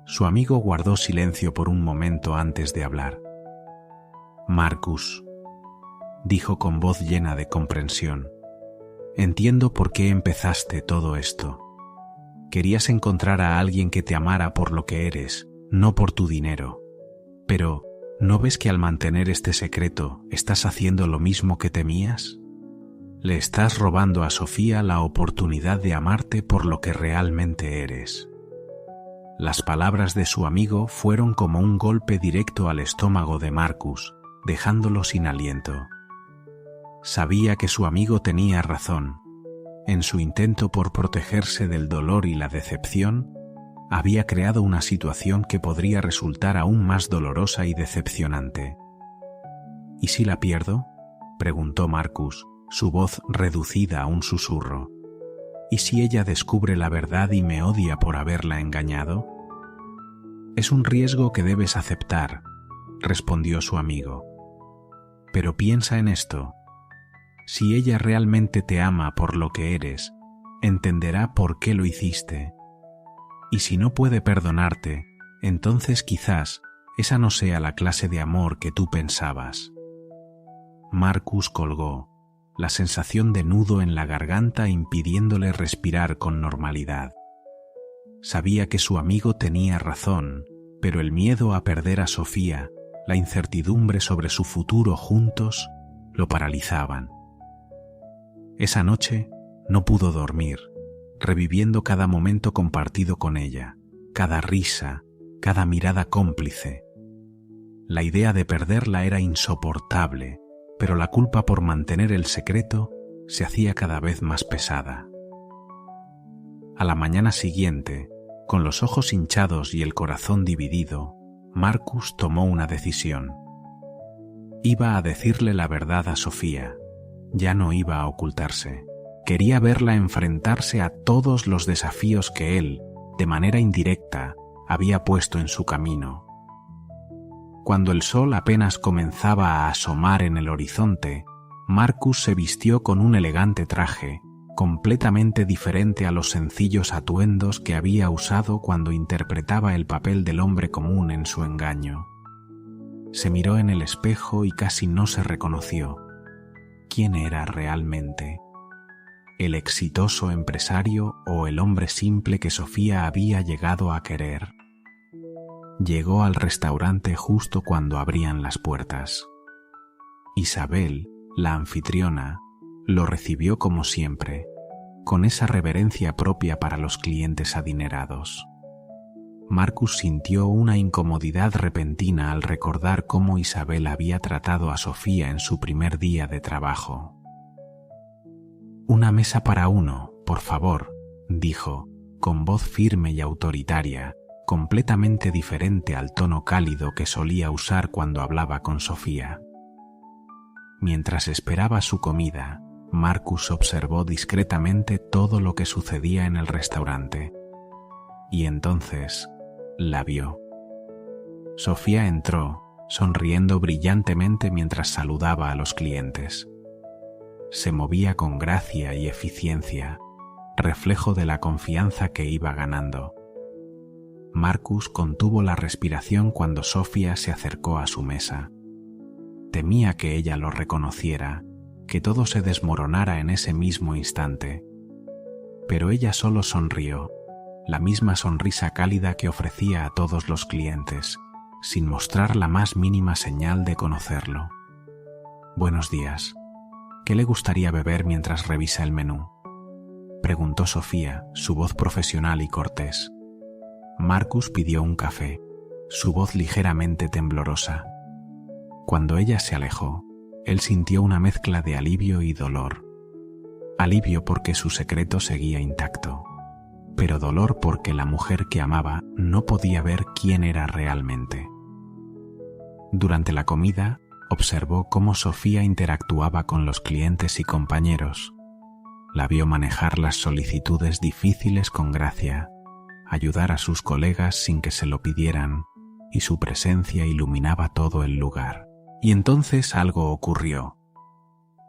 Su amigo guardó silencio por un momento antes de hablar. «Marcus», dijo con voz llena de comprensión, «entiendo por qué empezaste todo esto. Querías encontrar a alguien que te amara por lo que eres, no por tu dinero. Pero, ¿no ves que al mantener este secreto estás haciendo lo mismo que temías? Le estás robando a Sofía la oportunidad de amarte por lo que realmente eres». Las palabras de su amigo fueron como un golpe directo al estómago de Marcus, dejándolo sin aliento. Sabía que su amigo tenía razón. En su intento por protegerse del dolor y la decepción, había creado una situación que podría resultar aún más dolorosa y decepcionante. «¿Y si la pierdo?», preguntó Marcus, su voz reducida a un susurro. «¿Y si ella descubre la verdad y me odia por haberla engañado?». «Es un riesgo que debes aceptar», respondió su amigo. «Pero piensa en esto. Si ella realmente te ama por lo que eres, entenderá por qué lo hiciste. Y si no puede perdonarte, entonces quizás esa no sea la clase de amor que tú pensabas». Marcus colgó, la sensación de nudo en la garganta impidiéndole respirar con normalidad. Sabía que su amigo tenía razón, pero el miedo a perder a Sofía, la incertidumbre sobre su futuro juntos, lo paralizaban. Esa noche no pudo dormir, reviviendo cada momento compartido con ella, cada risa, cada mirada cómplice. La idea de perderla era insoportable, pero la culpa por mantener el secreto se hacía cada vez más pesada. A la mañana siguiente, con los ojos hinchados y el corazón dividido, Marcus tomó una decisión. Iba a decirle la verdad a Sofía. Ya no iba a ocultarse. Quería verla enfrentarse a todos los desafíos que él, de manera indirecta, había puesto en su camino. Cuando el sol apenas comenzaba a asomar en el horizonte, Marcus se vistió con un elegante traje, completamente diferente a los sencillos atuendos que había usado cuando interpretaba el papel del hombre común en su engaño. Se miró en el espejo y casi no se reconoció. ¿Quién era realmente? ¿El exitoso empresario o el hombre simple que Sofía había llegado a querer? Llegó al restaurante justo cuando abrían las puertas. Isabel, la anfitriona, lo recibió como siempre, con esa reverencia propia para los clientes adinerados. Marcus sintió una incomodidad repentina al recordar cómo Isabel había tratado a Sofía en su primer día de trabajo. «Una mesa para uno, por favor», dijo, con voz firme y autoritaria, completamente diferente al tono cálido que solía usar cuando hablaba con Sofía. Mientras esperaba su comida, Marcus observó discretamente todo lo que sucedía en el restaurante. Y entonces la vio. Sofía entró, sonriendo brillantemente mientras saludaba a los clientes. Se movía con gracia y eficiencia, reflejo de la confianza que iba ganando. Marcus contuvo la respiración cuando Sofía se acercó a su mesa. Temía que ella lo reconociera, que todo se desmoronara en ese mismo instante. Pero ella solo sonrió, la misma sonrisa cálida que ofrecía a todos los clientes, sin mostrar la más mínima señal de conocerlo. «Buenos días. ¿Qué le gustaría beber mientras revisa el menú?», preguntó Sofía, su voz profesional y cortés. Marcus pidió un café, su voz ligeramente temblorosa. Cuando ella se alejó, él sintió una mezcla de alivio y dolor. Alivio porque su secreto seguía intacto, pero dolor porque la mujer que amaba no podía ver quién era realmente. Durante la comida, observó cómo Sofía interactuaba con los clientes y compañeros. La vio manejar las solicitudes difíciles con gracia, ayudar a sus colegas sin que se lo pidieran, y su presencia iluminaba todo el lugar. Y entonces algo ocurrió.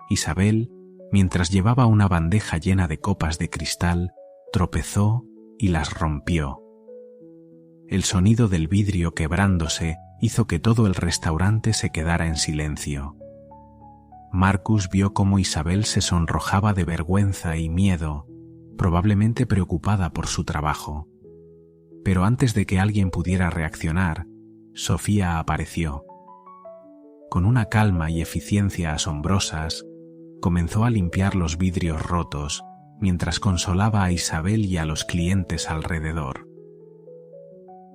Isabel, mientras llevaba una bandeja llena de copas de cristal, tropezó y las rompió. El sonido del vidrio quebrándose hizo que todo el restaurante se quedara en silencio. Marcus vio cómo Isabel se sonrojaba de vergüenza y miedo, probablemente preocupada por su trabajo. Pero antes de que alguien pudiera reaccionar, Sofía apareció. Con una calma y eficiencia asombrosas, comenzó a limpiar los vidrios rotos mientras consolaba a Isabel y a los clientes alrededor.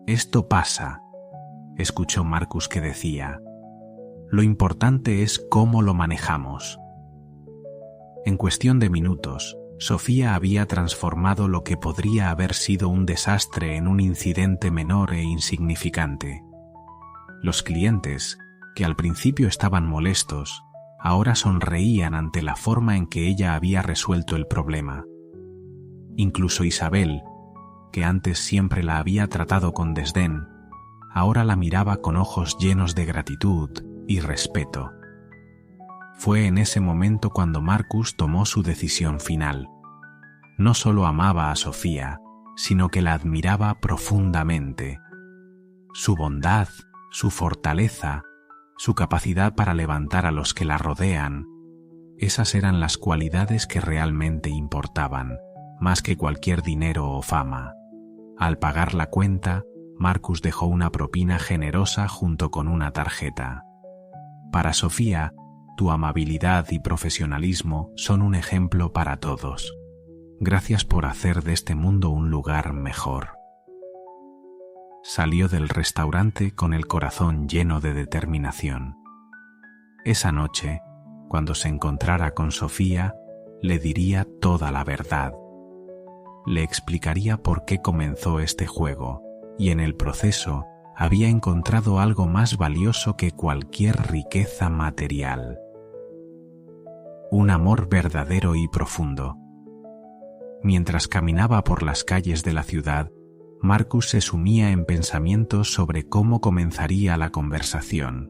«Esto pasa», escuchó Marcus que decía. «Lo importante es cómo lo manejamos». En cuestión de minutos, Sofía había transformado lo que podría haber sido un desastre en un incidente menor e insignificante. Los clientes, que al principio estaban molestos, ahora sonreían ante la forma en que ella había resuelto el problema. Incluso Isabel, que antes siempre la había tratado con desdén, ahora la miraba con ojos llenos de gratitud y respeto. Fue en ese momento cuando Marcus tomó su decisión final. No solo amaba a Sofía, sino que la admiraba profundamente. Su bondad, su fortaleza, su capacidad para levantar a los que la rodean, esas eran las cualidades que realmente importaban, más que cualquier dinero o fama. Al pagar la cuenta, Marcus dejó una propina generosa junto con una tarjeta. Para Sofía, tu amabilidad y profesionalismo son un ejemplo para todos. Gracias por hacer de este mundo un lugar mejor. Salió del restaurante con el corazón lleno de determinación. Esa noche, cuando se encontrara con Sofía, le diría toda la verdad. Le explicaría por qué comenzó este juego, y en el proceso había encontrado algo más valioso que cualquier riqueza material. Un amor verdadero y profundo. Mientras caminaba por las calles de la ciudad, Marcus se sumía en pensamientos sobre cómo comenzaría la conversación.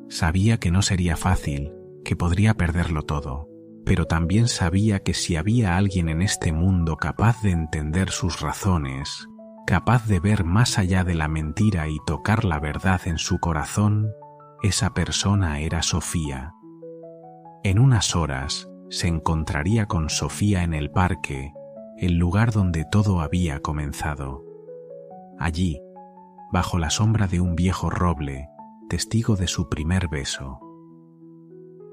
Sabía que no sería fácil, que podría perderlo todo, pero también sabía que si había alguien en este mundo capaz de entender sus razones, capaz de ver más allá de la mentira y tocar la verdad en su corazón, esa persona era Sofía. En unas horas se encontraría con Sofía en el parque, el lugar donde todo había comenzado. Allí, bajo la sombra de un viejo roble, testigo de su primer beso.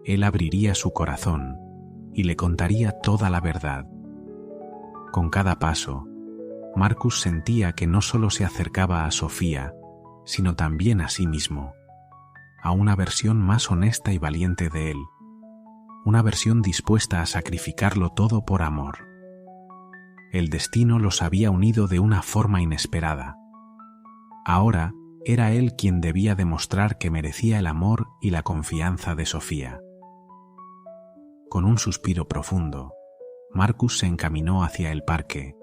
Él abriría su corazón y le contaría toda la verdad. Con cada paso, Marcus sentía que no solo se acercaba a Sofía, sino también a sí mismo, a una versión más honesta y valiente de él, una versión dispuesta a sacrificarlo todo por amor. El destino los había unido de una forma inesperada. Ahora era él quien debía demostrar que merecía el amor y la confianza de Sofía. Con un suspiro profundo, Marcus se encaminó hacia el parque,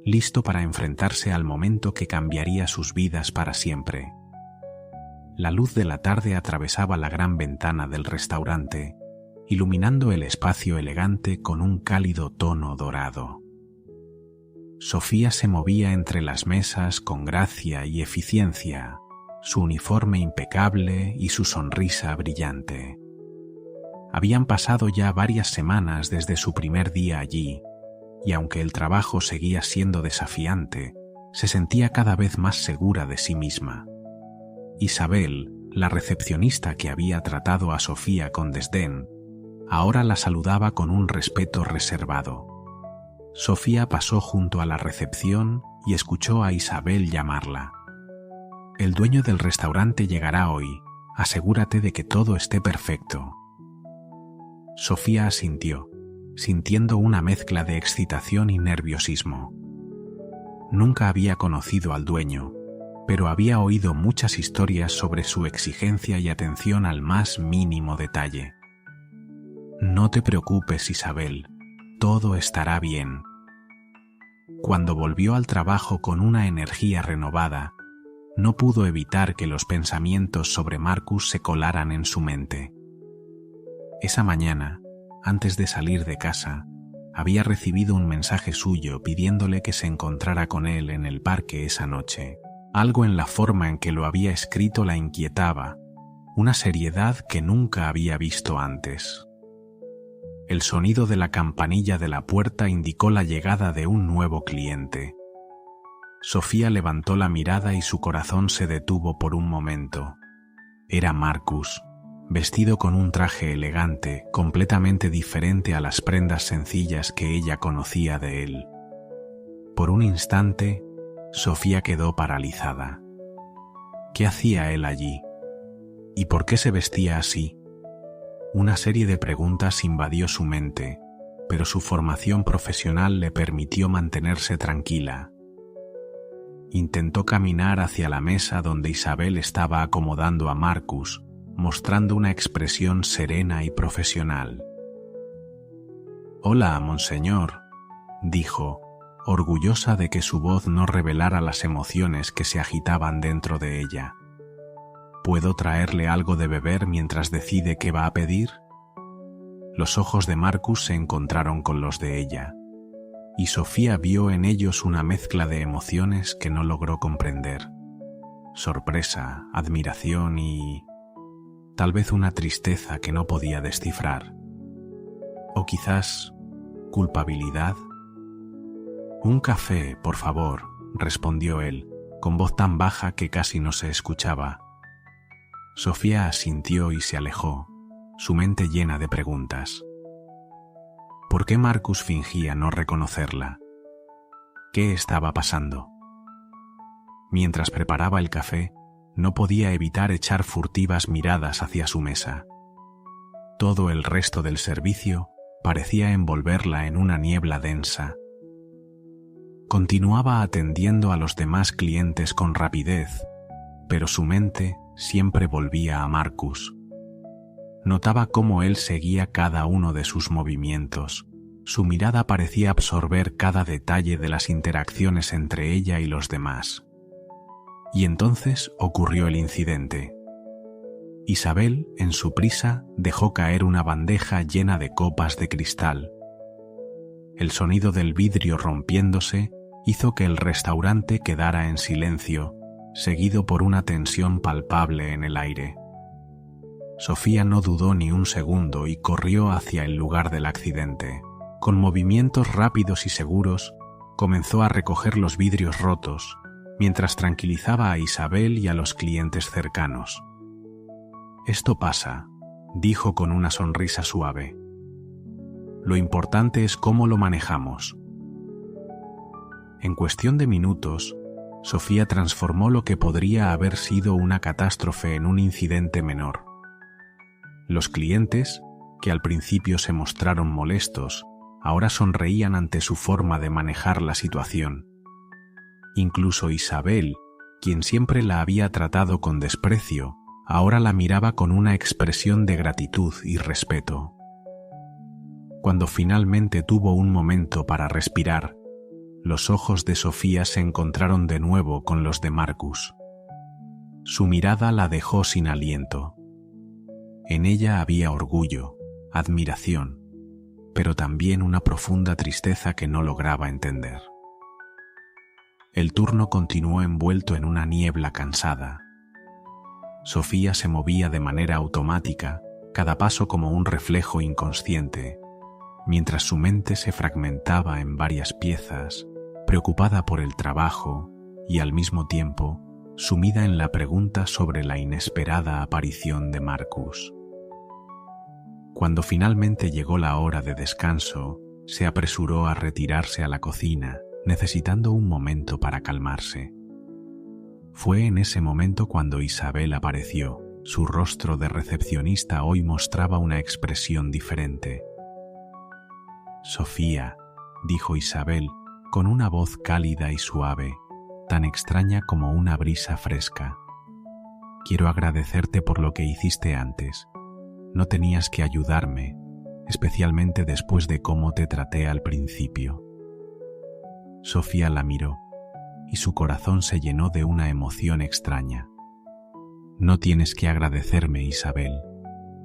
listo para enfrentarse al momento que cambiaría sus vidas para siempre. La luz de la tarde atravesaba la gran ventana del restaurante, iluminando el espacio elegante con un cálido tono dorado. Sofía se movía entre las mesas con gracia y eficiencia, su uniforme impecable y su sonrisa brillante. Habían pasado ya varias semanas desde su primer día allí, y aunque el trabajo seguía siendo desafiante, se sentía cada vez más segura de sí misma. Isabel, la recepcionista que había tratado a Sofía con desdén, ahora la saludaba con un respeto reservado. Sofía pasó junto a la recepción y escuchó a Isabel llamarla. «El dueño del restaurante llegará hoy. Asegúrate de que todo esté perfecto». Sofía asintió, sintiendo una mezcla de excitación y nerviosismo. Nunca había conocido al dueño, pero había oído muchas historias sobre su exigencia y atención al más mínimo detalle. «No te preocupes, Isabel, todo estará bien». Cuando volvió al trabajo con una energía renovada, no pudo evitar que los pensamientos sobre Marcus se colaran en su mente. Esa mañana, antes de salir de casa, había recibido un mensaje suyo pidiéndole que se encontrara con él en el parque esa noche. Algo en la forma en que lo había escrito la inquietaba, una seriedad que nunca había visto antes. El sonido de la campanilla de la puerta indicó la llegada de un nuevo cliente. Sofía levantó la mirada y su corazón se detuvo por un momento. Era Marcus, vestido con un traje elegante, completamente diferente a las prendas sencillas que ella conocía de él. Por un instante, Sofía quedó paralizada. ¿Qué hacía él allí? ¿Y por qué se vestía así? Una serie de preguntas invadió su mente, pero su formación profesional le permitió mantenerse tranquila. Intentó caminar hacia la mesa donde Isabel estaba acomodando a Marcus, mostrando una expresión serena y profesional. «Hola, monseñor», dijo, orgullosa de que su voz no revelara las emociones que se agitaban dentro de ella. «¿Puedo traerle algo de beber mientras decide qué va a pedir?» Los ojos de Marcus se encontraron con los de ella, y Sofía vio en ellos una mezcla de emociones que no logró comprender. Sorpresa, admiración y tal vez una tristeza que no podía descifrar. O quizás culpabilidad. «Un café, por favor», respondió él, con voz tan baja que casi no se escuchaba. Sofía asintió y se alejó, su mente llena de preguntas. ¿Por qué Marcus fingía no reconocerla? ¿Qué estaba pasando? Mientras preparaba el café, no podía evitar echar furtivas miradas hacia su mesa. Todo el resto del servicio parecía envolverla en una niebla densa. Continuaba atendiendo a los demás clientes con rapidez, pero su mente siempre volvía a Marcus. Notaba cómo él seguía cada uno de sus movimientos. Su mirada parecía absorber cada detalle de las interacciones entre ella y los demás. Y entonces ocurrió el incidente. Isabel, en su prisa, dejó caer una bandeja llena de copas de cristal. El sonido del vidrio rompiéndose hizo que el restaurante quedara en silencio, seguido por una tensión palpable en el aire. Sofía no dudó ni un segundo y corrió hacia el lugar del accidente. Con movimientos rápidos y seguros, comenzó a recoger los vidrios rotos, mientras tranquilizaba a Isabel y a los clientes cercanos. «Esto pasa», dijo con una sonrisa suave. «Lo importante es cómo lo manejamos». En cuestión de minutos, Sofía transformó lo que podría haber sido una catástrofe en un incidente menor. Los clientes, que al principio se mostraron molestos, ahora sonreían ante su forma de manejar la situación. Incluso Isabel, quien siempre la había tratado con desprecio, ahora la miraba con una expresión de gratitud y respeto. Cuando finalmente tuvo un momento para respirar, los ojos de Sofía se encontraron de nuevo con los de Marcus. Su mirada la dejó sin aliento. En ella había orgullo, admiración, pero también una profunda tristeza que no lograba entender. El turno continuó envuelto en una niebla cansada. Sofía se movía de manera automática, cada paso como un reflejo inconsciente, mientras su mente se fragmentaba en varias piezas, preocupada por el trabajo y al mismo tiempo sumida en la pregunta sobre la inesperada aparición de Marcus. Cuando finalmente llegó la hora de descanso, se apresuró a retirarse a la cocina, necesitando un momento para calmarse. Fue en ese momento cuando Isabel apareció. Su rostro de recepcionista hoy mostraba una expresión diferente. «Sofía», dijo Isabel, con una voz cálida y suave, tan extraña como una brisa fresca. «Quiero agradecerte por lo que hiciste antes. No tenías que ayudarme, especialmente después de cómo te traté al principio». Sofía la miró, y su corazón se llenó de una emoción extraña. «No tienes que agradecerme, Isabel.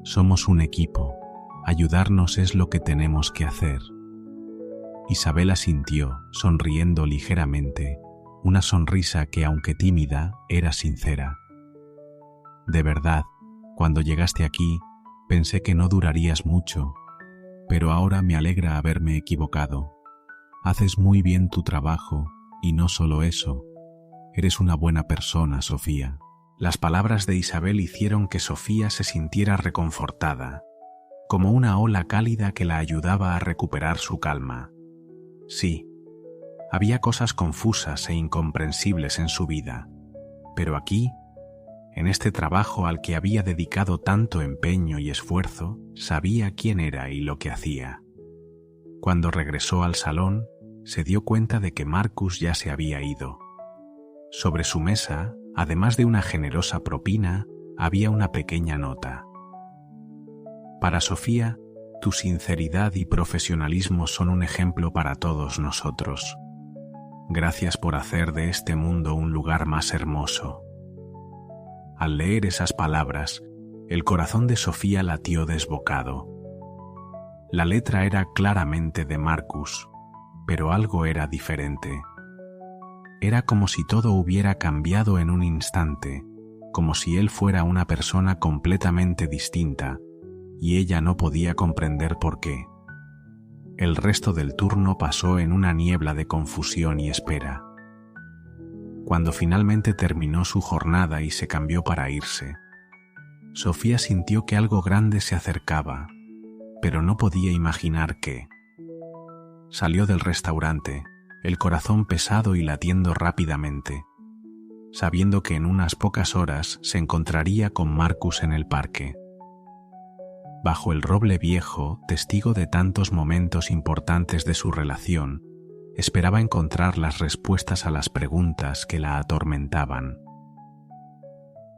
Somos un equipo. Ayudarnos es lo que tenemos que hacer». Isabel asintió, sonriendo ligeramente, una sonrisa que, aunque tímida, era sincera. «De verdad, cuando llegaste aquí, pensé que no durarías mucho, pero ahora me alegra haberme equivocado. Haces muy bien tu trabajo, y no solo eso. Eres una buena persona, Sofía». Las palabras de Isabel hicieron que Sofía se sintiera reconfortada, como una ola cálida que la ayudaba a recuperar su calma. Sí, había cosas confusas e incomprensibles en su vida, pero aquí, en este trabajo al que había dedicado tanto empeño y esfuerzo, sabía quién era y lo que hacía. Cuando regresó al salón, se dio cuenta de que Marcus ya se había ido. Sobre su mesa, además de una generosa propina, había una pequeña nota. «Para Sofía, tu sinceridad y profesionalismo son un ejemplo para todos nosotros. Gracias por hacer de este mundo un lugar más hermoso». Al leer esas palabras, el corazón de Sofía latió desbocado. La letra era claramente de Marcus, pero algo era diferente. Era como si todo hubiera cambiado en un instante, como si él fuera una persona completamente distinta, y ella no podía comprender por qué. El resto del turno pasó en una niebla de confusión y espera. Cuando finalmente terminó su jornada y se cambió para irse, Sofía sintió que algo grande se acercaba, pero no podía imaginar qué. Salió del restaurante, el corazón pesado y latiendo rápidamente, sabiendo que en unas pocas horas se encontraría con Marcus en el parque. Bajo el roble viejo, testigo de tantos momentos importantes de su relación, esperaba encontrar las respuestas a las preguntas que la atormentaban.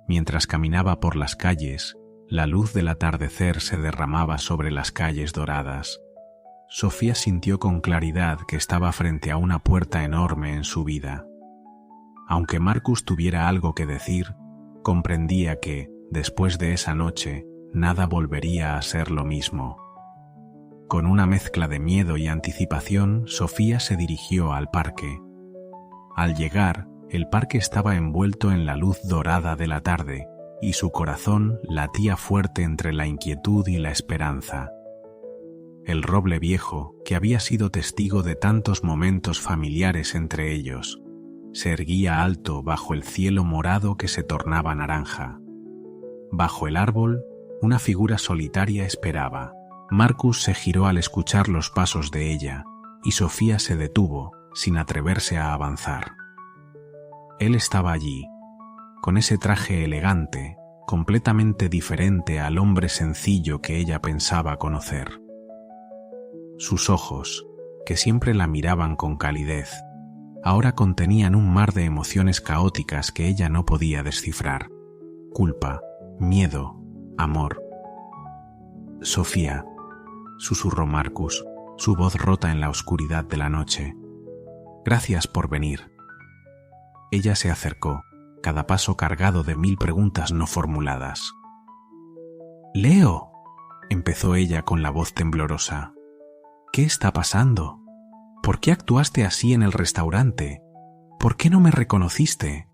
Mientras caminaba por las calles, la luz del atardecer se derramaba sobre las calles doradas. Sofía sintió con claridad que estaba frente a una puerta enorme en su vida. Aunque Marcus tuviera algo que decir, comprendía que, después de esa noche, nada volvería a ser lo mismo. Con una mezcla de miedo y anticipación, Sofía se dirigió al parque. Al llegar, el parque estaba envuelto en la luz dorada de la tarde, y su corazón latía fuerte entre la inquietud y la esperanza. El roble viejo, que había sido testigo de tantos momentos familiares entre ellos, se erguía alto bajo el cielo morado que se tornaba naranja. Bajo el árbol, una figura solitaria esperaba. Marcus se giró al escuchar los pasos de ella, y Sofía se detuvo, sin atreverse a avanzar. Él estaba allí, con ese traje elegante, completamente diferente al hombre sencillo que ella pensaba conocer. Sus ojos, que siempre la miraban con calidez, ahora contenían un mar de emociones caóticas que ella no podía descifrar. Culpa, miedo, amor. «Sofía», susurró Marcus, su voz rota en la oscuridad de la noche. «Gracias por venir». Ella se acercó, cada paso cargado de 1000 preguntas no formuladas. «Leo», empezó ella con la voz temblorosa. «¿Qué está pasando? ¿Por qué actuaste así en el restaurante? ¿Por qué no me reconociste?»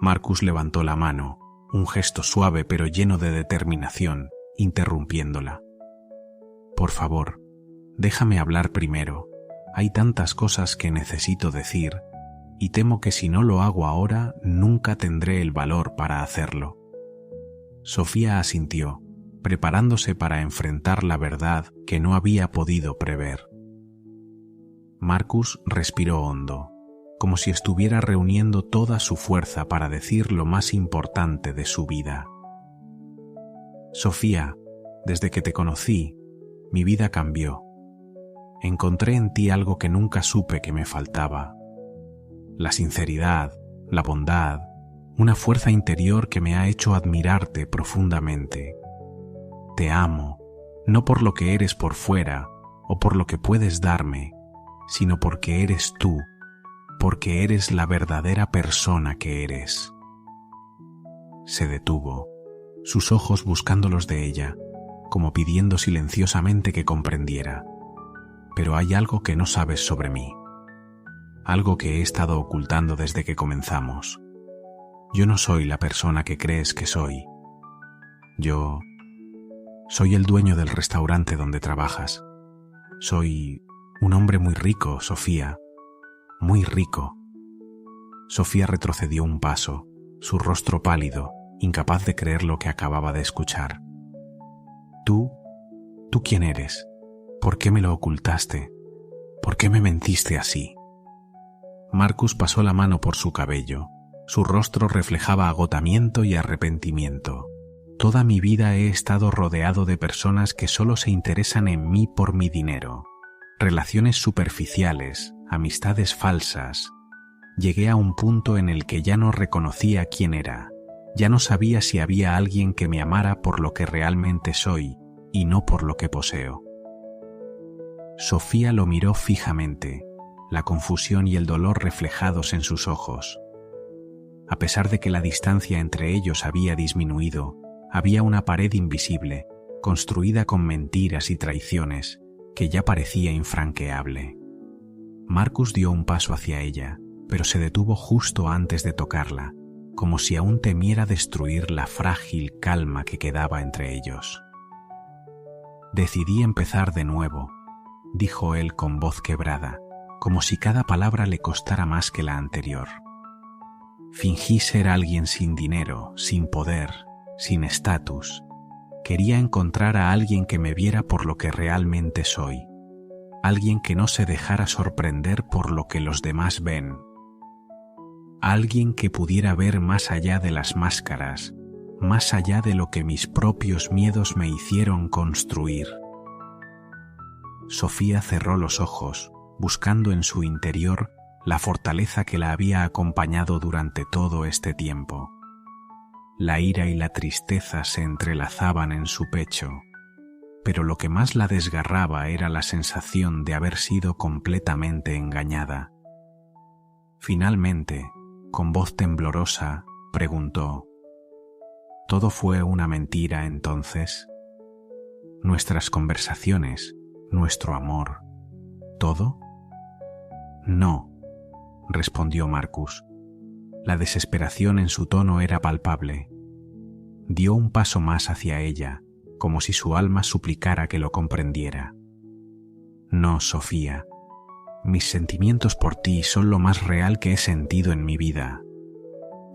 Marcus levantó la mano, un gesto suave pero lleno de determinación, interrumpiéndola. «Por favor, déjame hablar primero. Hay tantas cosas que necesito decir, y temo que si no lo hago ahora, nunca tendré el valor para hacerlo. Sofía asintió, preparándose para enfrentar la verdad que no había podido prever. Marcus respiró hondo, como si estuviera reuniendo toda su fuerza para decir lo más importante de su vida. Sofía, desde que te conocí, mi vida cambió. Encontré en ti algo que nunca supe que me faltaba. La sinceridad, la bondad, una fuerza interior que me ha hecho admirarte profundamente. Te amo, no por lo que eres por fuera o por lo que puedes darme, sino porque eres tú, porque eres la verdadera persona que eres. Se detuvo, sus ojos buscando los de ella, como pidiendo silenciosamente que comprendiera. Pero hay algo que no sabes sobre mí, algo que he estado ocultando desde que comenzamos. Yo no soy la persona que crees que soy. Yo soy el dueño del restaurante donde trabajas. Soy un hombre muy rico, Sofía, muy rico. Sofía retrocedió un paso, su rostro pálido, incapaz de creer lo que acababa de escuchar. ¿Tú quién eres? ¿Por qué me lo ocultaste? ¿Por qué me mentiste así? Marcus pasó la mano por su cabello. Su rostro reflejaba agotamiento y arrepentimiento. Toda mi vida he estado rodeado de personas que solo se interesan en mí por mi dinero. Relaciones superficiales, amistades falsas. Llegué a un punto en el que ya no reconocía quién era. Ya no sabía si había alguien que me amara por lo que realmente soy y no por lo que poseo. Sofía lo miró fijamente, la confusión y el dolor reflejados en sus ojos. A pesar de que la distancia entre ellos había disminuido, había una pared invisible, construida con mentiras y traiciones, que ya parecía infranqueable. Marcus dio un paso hacia ella, pero se detuvo justo antes de tocarla, como si aún temiera destruir la frágil calma que quedaba entre ellos. Decidí empezar de nuevo, dijo él con voz quebrada, como si cada palabra le costara más que la anterior. Fingí ser alguien sin dinero, sin poder, sin estatus. Quería encontrar a alguien que me viera por lo que realmente soy, alguien que no se dejara sorprender por lo que los demás ven, alguien que pudiera ver más allá de las máscaras, más allá de lo que mis propios miedos me hicieron construir. Sofía cerró los ojos, buscando en su interior la fortaleza que la había acompañado durante todo este tiempo. La ira y la tristeza se entrelazaban en su pecho, pero lo que más la desgarraba era la sensación de haber sido completamente engañada. Finalmente, con voz temblorosa, preguntó: ¿todo fue una mentira entonces? ¿Nuestras conversaciones, nuestro amor, todo? No, respondió Marcus. La desesperación en su tono era palpable. Dio un paso más hacia ella, como si su alma suplicara que lo comprendiera. No, Sofía. Mis sentimientos por ti son lo más real que he sentido en mi vida.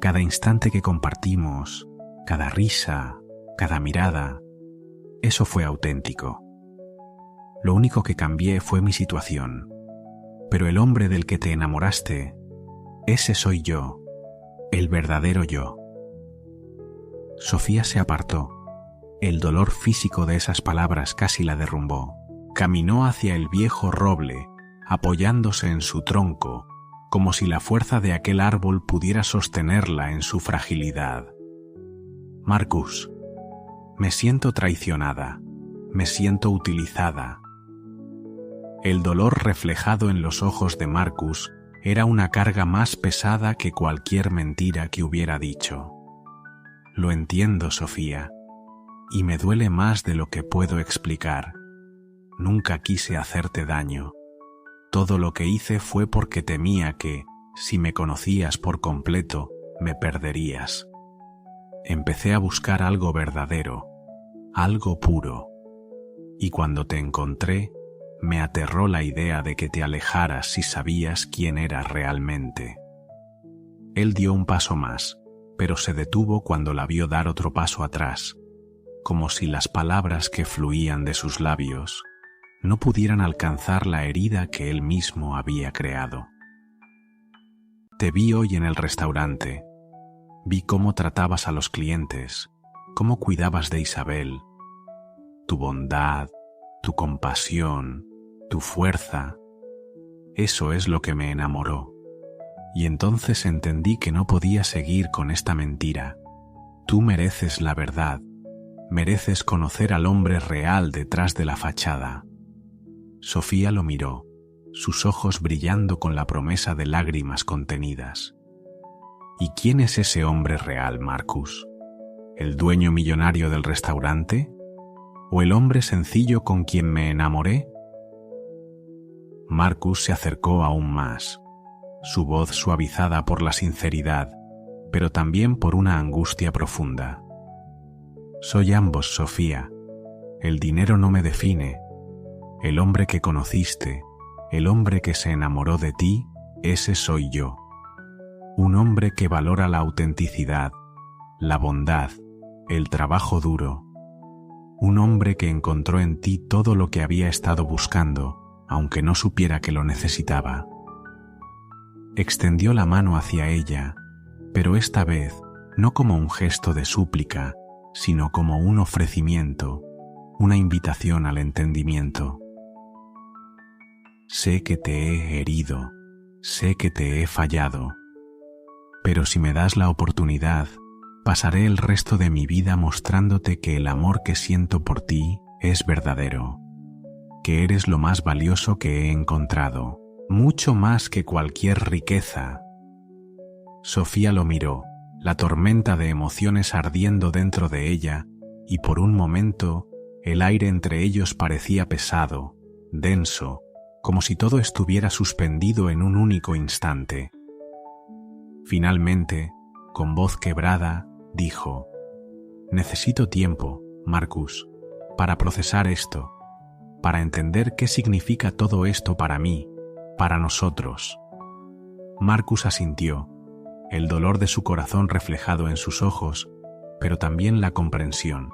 Cada instante que compartimos, cada risa, cada mirada, eso fue auténtico. Lo único que cambié fue mi situación. Pero el hombre del que te enamoraste, ese soy yo, el verdadero yo. Sofía se apartó. El dolor físico de esas palabras casi la derrumbó. Caminó hacia el viejo roble, apoyándose en su tronco, como si la fuerza de aquel árbol pudiera sostenerla en su fragilidad. Marcus, me siento traicionada, me siento utilizada. El dolor reflejado en los ojos de Marcus era una carga más pesada que cualquier mentira que hubiera dicho. Lo entiendo, Sofía, y me duele más de lo que puedo explicar. Nunca quise hacerte daño. Todo lo que hice fue porque temía que, si me conocías por completo, me perderías. Empecé a buscar algo verdadero, algo puro, y cuando te encontré, Me aterró la idea de que te alejaras si sabías quién eras realmente. Él dio un paso más, pero se detuvo cuando la vio dar otro paso atrás, como si las palabras que fluían de sus labios no pudieran alcanzar la herida que él mismo había creado. Te vi hoy en el restaurante. Vi cómo tratabas a los clientes, cómo cuidabas de Isabel. Tu bondad, tu compasión, tu fuerza. Eso es lo que me enamoró. Y entonces entendí que no podía seguir con esta mentira. Tú mereces la verdad. Mereces conocer al hombre real detrás de la fachada. Sofía lo miró, sus ojos brillando con la promesa de lágrimas contenidas. ¿Y quién es ese hombre real, Marcus? ¿El dueño millonario del restaurante? ¿O el hombre sencillo con quien me enamoré? Marcus se acercó aún más, su voz suavizada por la sinceridad, pero también por una angustia profunda. Soy ambos, Sofía. El dinero no me define. El hombre que conociste, el hombre que se enamoró de ti, ese soy yo. Un hombre que valora la autenticidad, la bondad, el trabajo duro. Un hombre que encontró en ti todo lo que había estado buscando, aunque no supiera que lo necesitaba. Extendió la mano hacia ella, pero esta vez no como un gesto de súplica, sino como un ofrecimiento, una invitación al entendimiento. Sé que te he herido, sé que te he fallado, pero si me das la oportunidad, pasaré el resto de mi vida mostrándote que el amor que siento por ti es verdadero, que eres lo más valioso que he encontrado, mucho más que cualquier riqueza. Sofía lo miró, la tormenta de emociones ardiendo dentro de ella, y por un momento el aire entre ellos parecía pesado, denso, como si todo estuviera suspendido en un único instante. Finalmente, con voz quebrada, dijo: «Necesito tiempo, Marcus, para procesar esto, para entender qué significa todo esto para mí, para nosotros». Marcus asintió, el dolor de su corazón reflejado en sus ojos, pero también la comprensión.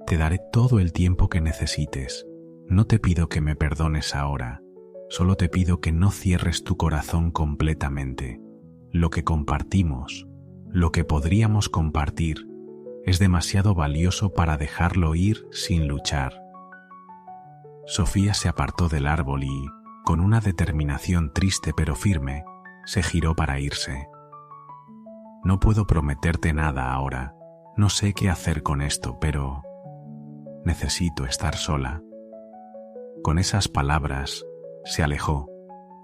«Te daré todo el tiempo que necesites. No te pido que me perdones ahora, solo te pido que no cierres tu corazón completamente. Lo que compartimos, lo que podríamos compartir, es demasiado valioso para dejarlo ir sin luchar». Sofía se apartó del árbol y, con una determinación triste pero firme, se giró para irse. «No puedo prometerte nada ahora, no sé qué hacer con esto, pero necesito estar sola». Con esas palabras, se alejó,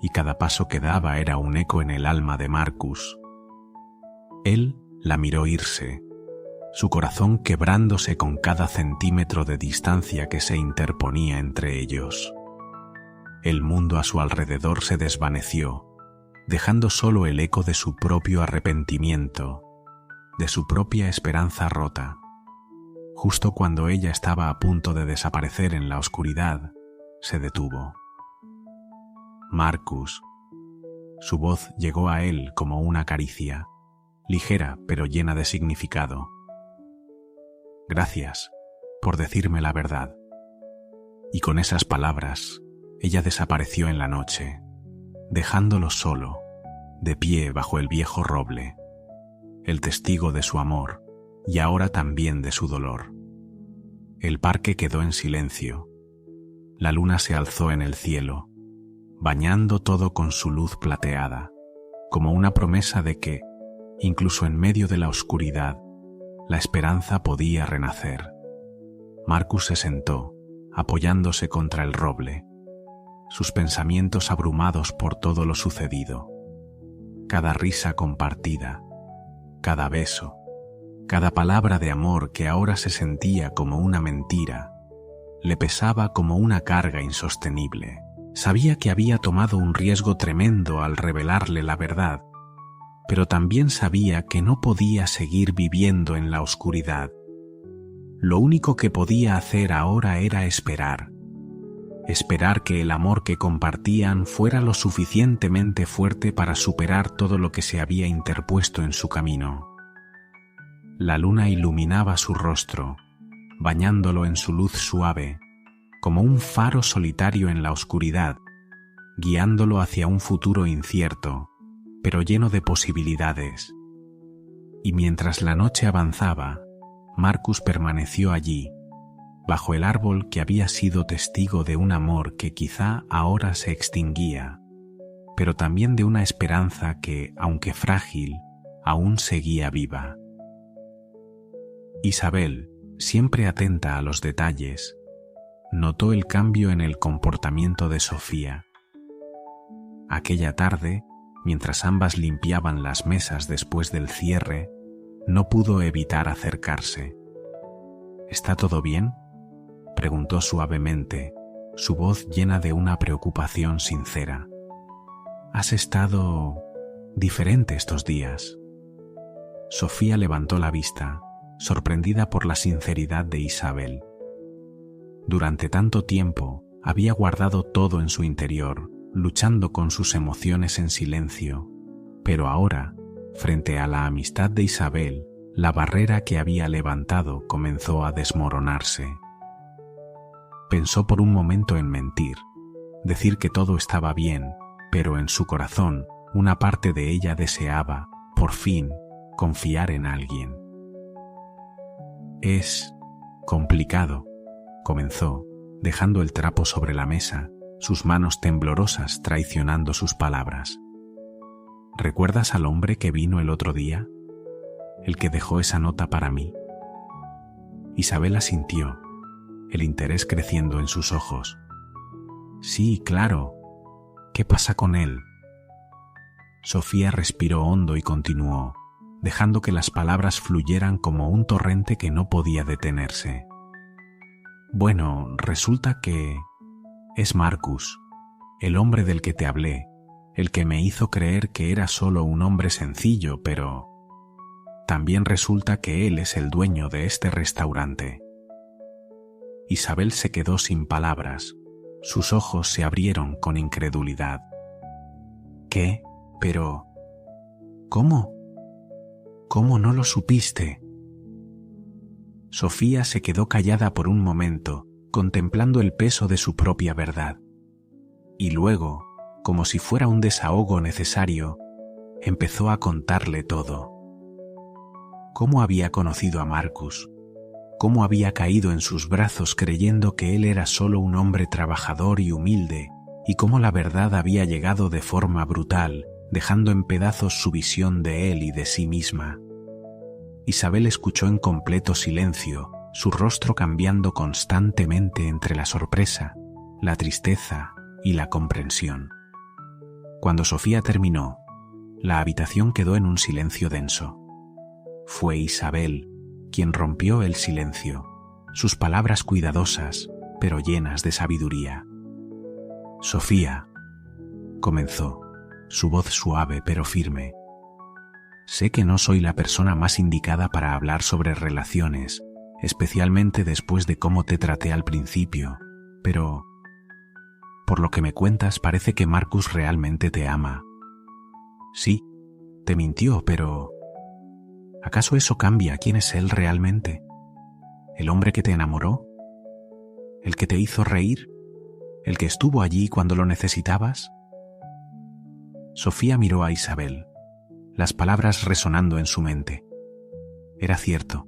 y cada paso que daba era un eco en el alma de Marcus. Él la miró irse, su corazón quebrándose con cada centímetro de distancia que se interponía entre ellos. El mundo a su alrededor se desvaneció, dejando solo el eco de su propio arrepentimiento, de su propia esperanza rota. Justo cuando ella estaba a punto de desaparecer en la oscuridad, se detuvo. «Marcus». Su voz llegó a él como una caricia, ligera pero llena de significado. «Gracias por decirme la verdad». Y con esas palabras, ella desapareció en la noche, dejándolo solo, de pie bajo el viejo roble, el testigo de su amor y ahora también de su dolor. El parque quedó en silencio. La luna se alzó en el cielo, bañando todo con su luz plateada, como una promesa de que, incluso en medio de la oscuridad, la esperanza podía renacer. Marcus se sentó, apoyándose contra el roble, sus pensamientos abrumados por todo lo sucedido. Cada risa compartida, cada beso, cada palabra de amor que ahora se sentía como una mentira, le pesaba como una carga insostenible. Sabía que había tomado un riesgo tremendo al revelarle la verdad, pero también sabía que no podía seguir viviendo en la oscuridad. Lo único que podía hacer ahora era esperar esperar que el amor que compartían fuera lo suficientemente fuerte para superar todo lo que se había interpuesto en su camino. La luna iluminaba su rostro, bañándolo en su luz suave, como un faro solitario en la oscuridad, guiándolo hacia un futuro incierto, pero lleno de posibilidades. Y mientras la noche avanzaba, Marcus permaneció allí, bajo el árbol que había sido testigo de un amor que quizá ahora se extinguía, pero también de una esperanza que, aunque frágil, aún seguía viva. Isabel, siempre atenta a los detalles, notó el cambio en el comportamiento de Sofía. Aquella tarde, mientras ambas limpiaban las mesas después del cierre, no pudo evitar acercarse. ¿Está todo bien?, preguntó suavemente, su voz llena de una preocupación sincera. «Has estado diferente estos días». Sofía levantó la vista, sorprendida por la sinceridad de Isabel. Durante tanto tiempo había guardado todo en su interior, luchando con sus emociones en silencio, pero ahora, frente a la amistad de Isabel, la barrera que había levantado comenzó a desmoronarse. Pensó por un momento en mentir, decir que todo estaba bien, pero en su corazón una parte de ella deseaba, por fin, confiar en alguien. «Es complicado», comenzó, dejando el trapo sobre la mesa, sus manos temblorosas traicionando sus palabras. «¿Recuerdas al hombre que vino el otro día? El que dejó esa nota para mí». Isabel asintió, el interés creciendo en sus ojos. «Sí, claro. ¿Qué pasa con él?». Sofía respiró hondo y continuó, dejando que las palabras fluyeran como un torrente que no podía detenerse. «Bueno, resulta que es Marcus, el hombre del que te hablé, el que me hizo creer que era solo un hombre sencillo, pero también resulta que él es el dueño de este restaurante». Isabel se quedó sin palabras, sus ojos se abrieron con incredulidad. «¿Qué? Pero ¿cómo? ¿Cómo no lo supiste?». Sofía se quedó callada por un momento, contemplando el peso de su propia verdad. Y luego, como si fuera un desahogo necesario, empezó a contarle todo. Cómo había conocido a Marcus, cómo había caído en sus brazos creyendo que él era solo un hombre trabajador y humilde, y cómo la verdad había llegado de forma brutal, dejando en pedazos su visión de él y de sí misma. Isabel escuchó en completo silencio, su rostro cambiando constantemente entre la sorpresa, la tristeza y la comprensión. Cuando Sofía terminó, la habitación quedó en un silencio denso. Fue Isabel quien rompió el silencio, sus palabras cuidadosas, pero llenas de sabiduría. «Sofía», comenzó, su voz suave pero firme. «Sé que no soy la persona más indicada para hablar sobre relaciones, especialmente después de cómo te traté al principio, pero por lo que me cuentas parece que Marcus realmente te ama. Sí, te mintió, pero ¿acaso eso cambia quién es él realmente? ¿El hombre que te enamoró? ¿El que te hizo reír? ¿El que estuvo allí cuando lo necesitabas?». Sofía miró a Isabel, las palabras resonando en su mente. Era cierto.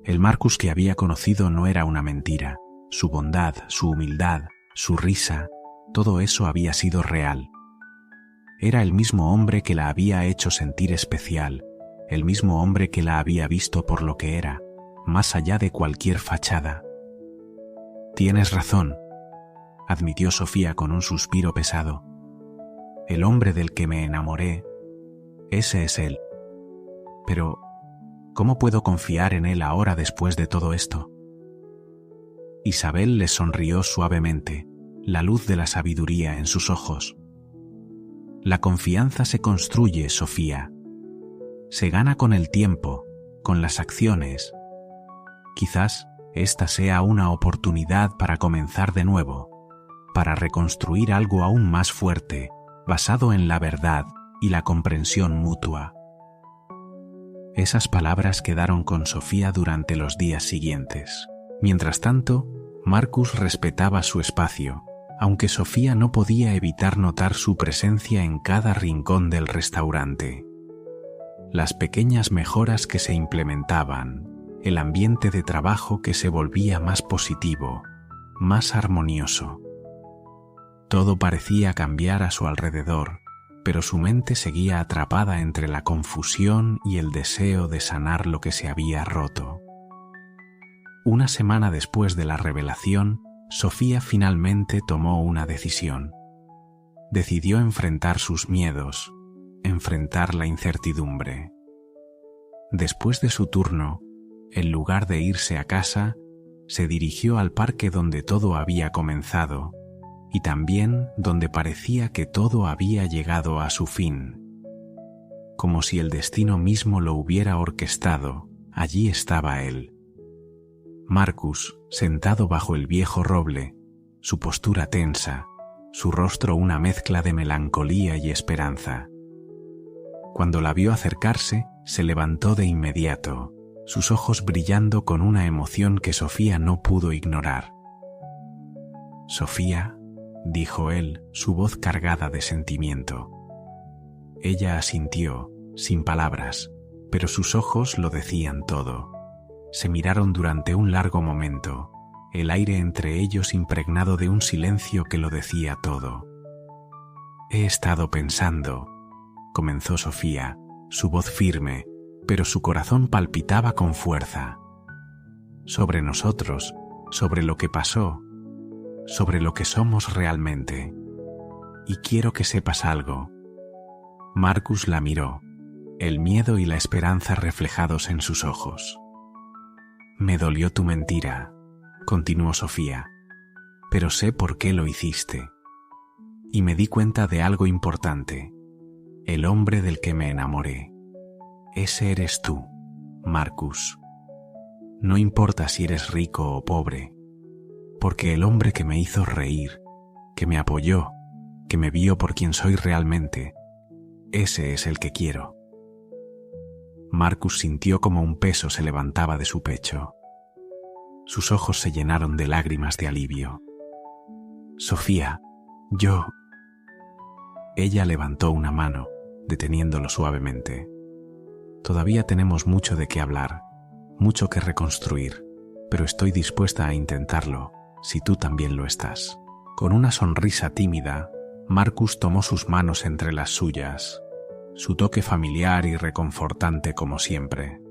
El Marcus que había conocido no era una mentira. Su bondad, su humildad, su risa, todo eso había sido real. Era el mismo hombre que la había hecho sentir especial, el mismo hombre que la había visto por lo que era, más allá de cualquier fachada. «Tienes razón», admitió Sofía con un suspiro pesado. «El hombre del que me enamoré, ese es él. Pero ¿cómo puedo confiar en él ahora después de todo esto?». Isabel le sonrió suavemente, la luz de la sabiduría en sus ojos. «La confianza se construye, Sofía. Se gana con el tiempo, con las acciones. Quizás esta sea una oportunidad para comenzar de nuevo. para reconstruir algo aún más fuerte, basado en la verdad y la comprensión mutua. Esas palabras quedaron con Sofía durante los días siguientes. Mientras tanto, Marcus respetaba su espacio, aunque Sofía no podía evitar notar su presencia en cada rincón del restaurante. Las pequeñas mejoras que se implementaban, el ambiente de trabajo que se volvía más positivo, más armonioso. Todo parecía cambiar a su alrededor, pero su mente seguía atrapada entre la confusión y el deseo de sanar lo que se había roto. Una semana después de la revelación, Sofía finalmente tomó una decisión. Decidió enfrentar sus miedos, enfrentar la incertidumbre. Después de su turno, en lugar de irse a casa, se dirigió al parque donde todo había comenzado y también donde parecía que todo había llegado a su fin. Como si el destino mismo lo hubiera orquestado, allí estaba él. Marcus, sentado bajo el viejo roble, su postura tensa, su rostro una mezcla de melancolía y esperanza. Cuando la vio acercarse, se levantó de inmediato, sus ojos brillando con una emoción que Sofía no pudo ignorar. «Sofía», dijo él, su voz cargada de sentimiento. Ella asintió, sin palabras, pero sus ojos lo decían todo. Se miraron durante un largo momento, el aire entre ellos impregnado de un silencio que lo decía todo. «He estado pensando», comenzó Sofía, su voz firme, pero su corazón palpitaba con fuerza. «Sobre nosotros, sobre lo que pasó, sobre lo que somos realmente. Y quiero que sepas algo». Marcus la miró, el miedo y la esperanza reflejados en sus ojos. «Me dolió tu mentira», continuó Sofía, «pero sé por qué lo hiciste. Y me di cuenta de algo importante. El hombre del que me enamoré. Ese eres tú, Marcus. No importa si eres rico o pobre, porque el hombre que me hizo reír, que me apoyó, que me vio por quien soy realmente, ese es el que quiero». Marcus sintió como un peso se levantaba de su pecho. Sus ojos se llenaron de lágrimas de alivio. «Sofía, yo...» Ella levantó una mano, deteniéndolo suavemente. «Todavía tenemos mucho de qué hablar, mucho que reconstruir, pero estoy dispuesta a intentarlo, si tú también lo estás». Con una sonrisa tímida, Marcus tomó sus manos entre las suyas, su toque familiar y reconfortante como siempre.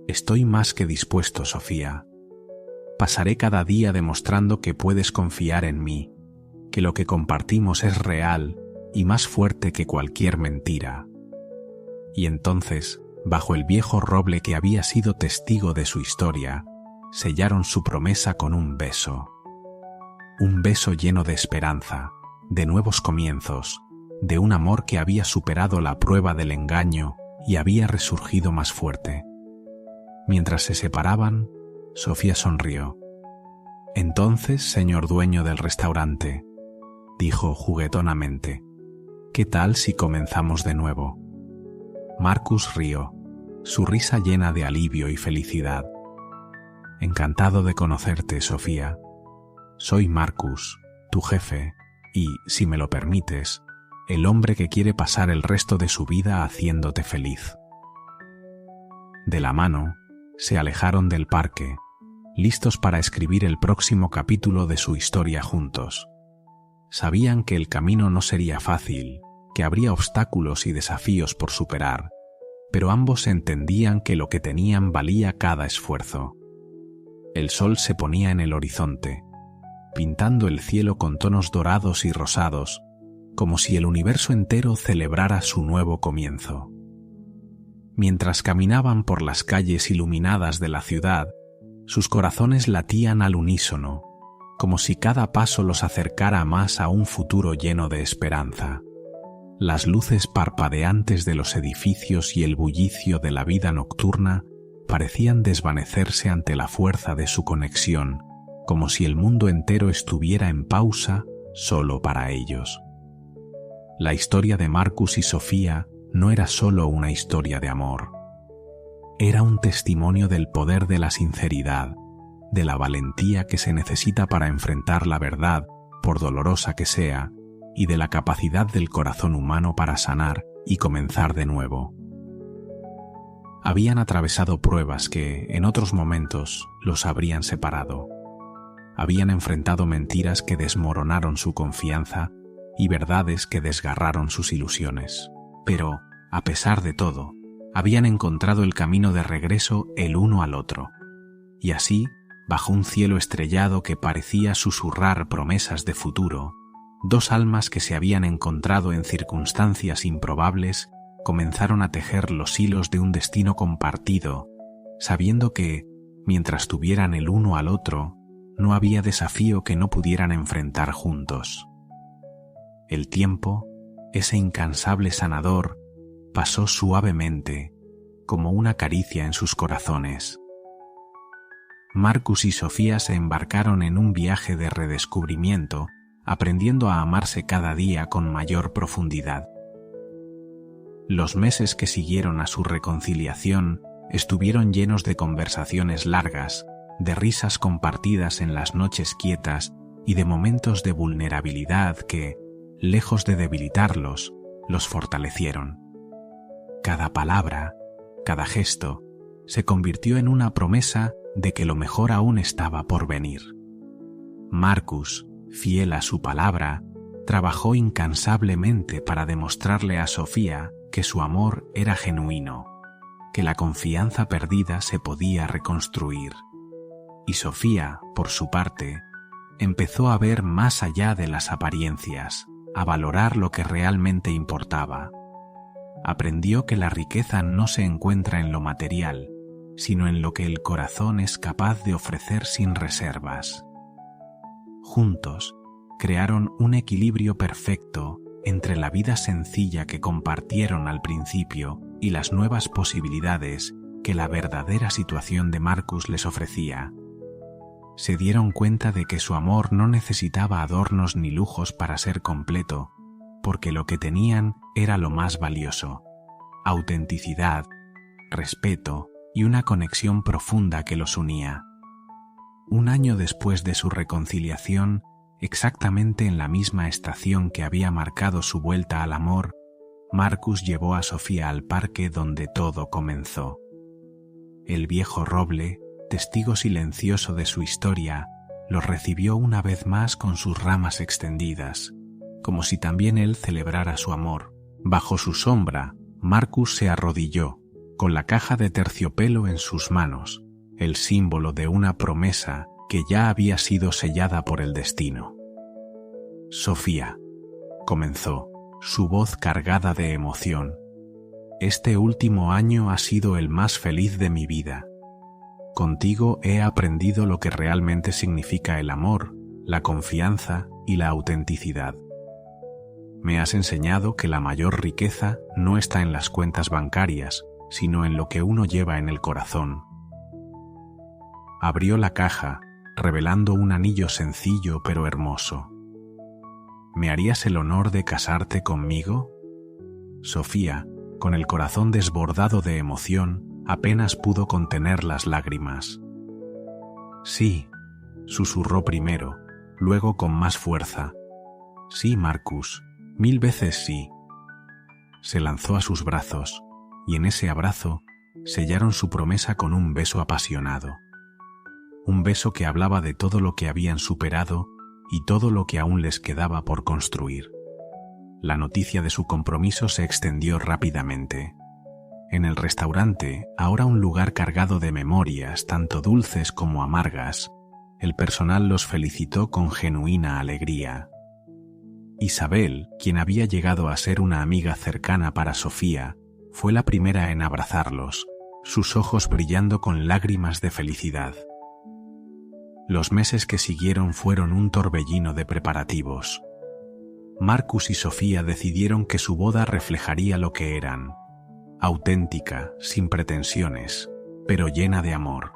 «Estoy más que dispuesto, Sofía. Pasaré cada día demostrando que puedes confiar en mí, que lo que compartimos es real y más fuerte que cualquier mentira». Y entonces, bajo el viejo roble que había sido testigo de su historia, sellaron su promesa con un beso lleno de esperanza, de nuevos comienzos, de un amor que había superado la prueba del engaño y había resurgido más fuerte. Mientras se separaban, Sofía sonrió. «Entonces, señor dueño del restaurante», dijo juguetonamente, «¿qué tal si comenzamos de nuevo?» Marcus rió, su risa llena de alivio y felicidad. «Encantado de conocerte, Sofía. Soy Marcus, tu jefe, y, si me lo permites, el hombre que quiere pasar el resto de su vida haciéndote feliz». De la mano, se alejaron del parque, listos para escribir el próximo capítulo de su historia juntos. Sabían que el camino no sería fácil, que habría obstáculos y desafíos por superar, pero ambos entendían que lo que tenían valía cada esfuerzo. El sol se ponía en el horizonte, pintando el cielo con tonos dorados y rosados, como si el universo entero celebrara su nuevo comienzo. Mientras caminaban por las calles iluminadas de la ciudad, sus corazones latían al unísono, como si cada paso los acercara más a un futuro lleno de esperanza. Las luces parpadeantes de los edificios y el bullicio de la vida nocturna parecían desvanecerse ante la fuerza de su conexión, como si el mundo entero estuviera en pausa solo para ellos. La historia de Marcus y Sofía no era solo una historia de amor. Era un testimonio del poder de la sinceridad, de la valentía que se necesita para enfrentar la verdad, por dolorosa que sea, y de la capacidad del corazón humano para sanar y comenzar de nuevo. Habían atravesado pruebas que, en otros momentos, los habrían separado. Habían enfrentado mentiras que desmoronaron su confianza y verdades que desgarraron sus ilusiones. Pero, a pesar de todo, habían encontrado el camino de regreso el uno al otro. Y así, bajo un cielo estrellado que parecía susurrar promesas de futuro, dos almas que se habían encontrado en circunstancias improbables comenzaron a tejer los hilos de un destino compartido, sabiendo que, mientras tuvieran el uno al otro, no había desafío que no pudieran enfrentar juntos. El tiempo, ese incansable sanador, pasó suavemente, como una caricia en sus corazones. Marcus y Sofía se embarcaron en un viaje de redescubrimiento, aprendiendo a amarse cada día con mayor profundidad. Los meses que siguieron a su reconciliación estuvieron llenos de conversaciones largas, de risas compartidas en las noches quietas y de momentos de vulnerabilidad que, lejos de debilitarlos, los fortalecieron. Cada palabra, cada gesto, se convirtió en una promesa de que lo mejor aún estaba por venir. Marcus, fiel a su palabra, trabajó incansablemente para demostrarle a Sofía que su amor era genuino, que la confianza perdida se podía reconstruir. Y Sofía, por su parte, empezó a ver más allá de las apariencias, a valorar lo que realmente importaba. Aprendió que la riqueza no se encuentra en lo material, sino en lo que el corazón es capaz de ofrecer sin reservas. Juntos, crearon un equilibrio perfecto entre la vida sencilla que compartieron al principio y las nuevas posibilidades que la verdadera situación de Marcus les ofrecía. Se dieron cuenta de que su amor no necesitaba adornos ni lujos para ser completo, porque lo que tenían era lo más valioso: autenticidad, respeto y una conexión profunda que los unía. Un año después de su reconciliación, exactamente en la misma estación que había marcado su vuelta al amor, Marcus llevó a Sofía al parque donde todo comenzó. El viejo roble, testigo silencioso de su historia, los recibió una vez más con sus ramas extendidas, como si también él celebrara su amor. Bajo su sombra, Marcus se arrodilló, con la caja de terciopelo en sus manos, el símbolo de una promesa que ya había sido sellada por el destino. Sofía, comenzó, su voz cargada de emoción. Este último año ha sido el más feliz de mi vida. Contigo he aprendido lo que realmente significa el amor, la confianza y la autenticidad. Me has enseñado que la mayor riqueza no está en las cuentas bancarias, sino en lo que uno lleva en el corazón. Abrió la caja, revelando un anillo sencillo pero hermoso. ¿Me harías el honor de casarte conmigo? Sofía, con el corazón desbordado de emoción, apenas pudo contener las lágrimas. Sí, susurró primero, luego con más fuerza. Sí, Marcus, 1000 veces sí. Se lanzó a sus brazos, y en ese abrazo sellaron su promesa con un beso apasionado. Un beso que hablaba de todo lo que habían superado y todo lo que aún les quedaba por construir. La noticia de su compromiso se extendió rápidamente. En el restaurante, ahora un lugar cargado de memorias, tanto dulces como amargas, el personal los felicitó con genuina alegría. Isabel, quien había llegado a ser una amiga cercana para Sofía, fue la primera en abrazarlos, sus ojos brillando con lágrimas de felicidad. Los meses que siguieron fueron un torbellino de preparativos. Marcus y Sofía decidieron que su boda reflejaría lo que eran: auténtica, sin pretensiones, pero llena de amor.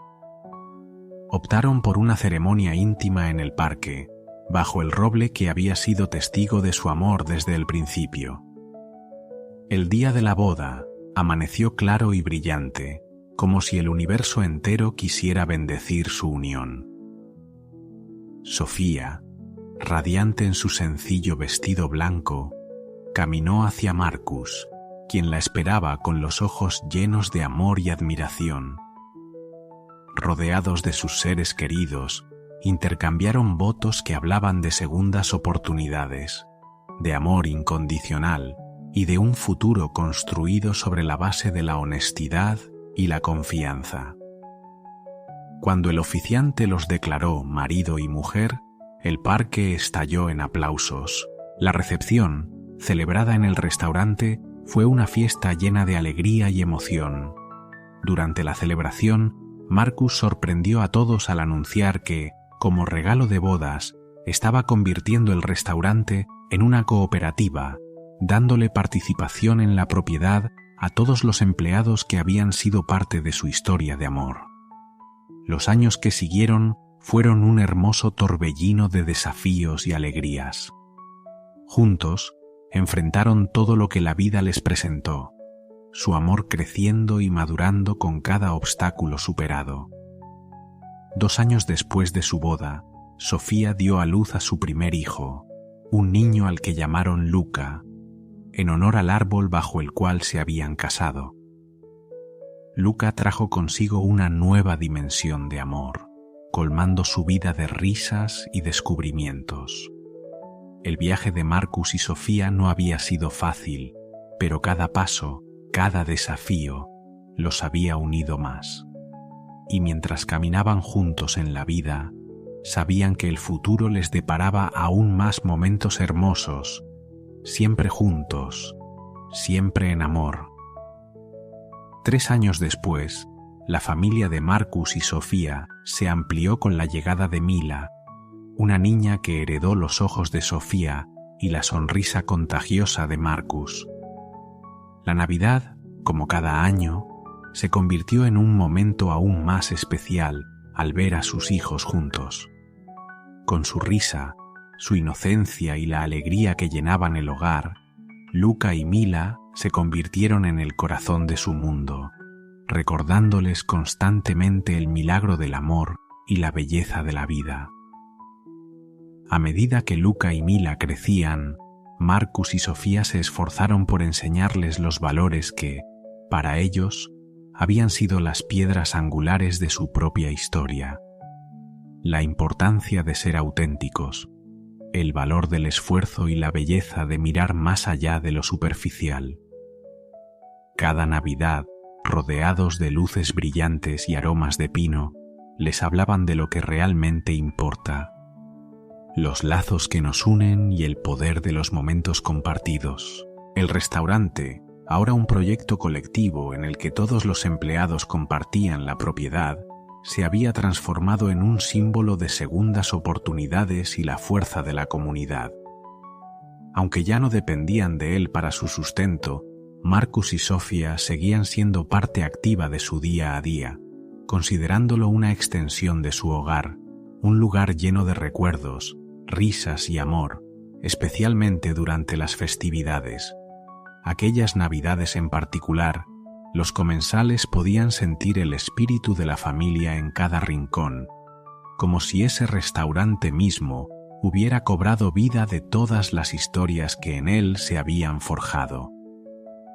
optaron por una ceremonia íntima en el parque, bajo el roble que había sido testigo de su amor desde el principio. El día de la boda amaneció claro y brillante, como si el universo entero quisiera bendecir su unión. Sofía, radiante en su sencillo vestido blanco, caminó hacia Marcus, quien la esperaba con los ojos llenos de amor y admiración. Rodeados de sus seres queridos, intercambiaron votos que hablaban de segundas oportunidades, de amor incondicional y de un futuro construido sobre la base de la honestidad y la confianza. Cuando el oficiante los declaró marido y mujer, el parque estalló en aplausos. La recepción, celebrada en el restaurante, fue una fiesta llena de alegría y emoción. Durante la celebración, Marcus sorprendió a todos al anunciar que, como regalo de bodas, estaba convirtiendo el restaurante en una cooperativa, dándole participación en la propiedad a todos los empleados que habían sido parte de su historia de amor. Los años que siguieron fueron un hermoso torbellino de desafíos y alegrías. Juntos, enfrentaron todo lo que la vida les presentó, su amor creciendo y madurando con cada obstáculo superado. 2 años después de su boda, Sofía dio a luz a su primer hijo, un niño al que llamaron Luca, en honor al árbol bajo el cual se habían casado. Luca trajo consigo una nueva dimensión de amor, colmando su vida de risas y descubrimientos. El viaje de Marcus y Sofía no había sido fácil, pero cada paso, cada desafío, los había unido más. Y mientras caminaban juntos en la vida, sabían que el futuro les deparaba aún más momentos hermosos, siempre juntos, siempre en amor. 3 años después, la familia de Marcus y Sofía se amplió con la llegada de Mila, una niña que heredó los ojos de Sofía y la sonrisa contagiosa de Marcus. La Navidad, como cada año, se convirtió en un momento aún más especial al ver a sus hijos juntos. Con su risa, su inocencia y la alegría que llenaban el hogar, Luca y Mila se convirtieron en el corazón de su mundo, recordándoles constantemente el milagro del amor y la belleza de la vida. A medida que Luca y Mila crecían, Marcus y Sofía se esforzaron por enseñarles los valores que, para ellos, habían sido las piedras angulares de su propia historia. La importancia de ser auténticos, el valor del esfuerzo y la belleza de mirar más allá de lo superficial. Cada Navidad, rodeados de luces brillantes y aromas de pino, les hablaban de lo que realmente importa: los lazos que nos unen y el poder de los momentos compartidos. El restaurante, ahora un proyecto colectivo en el que todos los empleados compartían la propiedad, se había transformado en un símbolo de segundas oportunidades y la fuerza de la comunidad. Aunque ya no dependían de él para su sustento, Marcus y Sofía seguían siendo parte activa de su día a día, considerándolo una extensión de su hogar, un lugar lleno de recuerdos, risas y amor, especialmente durante las festividades. Aquellas Navidades en particular, los comensales podían sentir el espíritu de la familia en cada rincón, como si ese restaurante mismo hubiera cobrado vida de todas las historias que en él se habían forjado.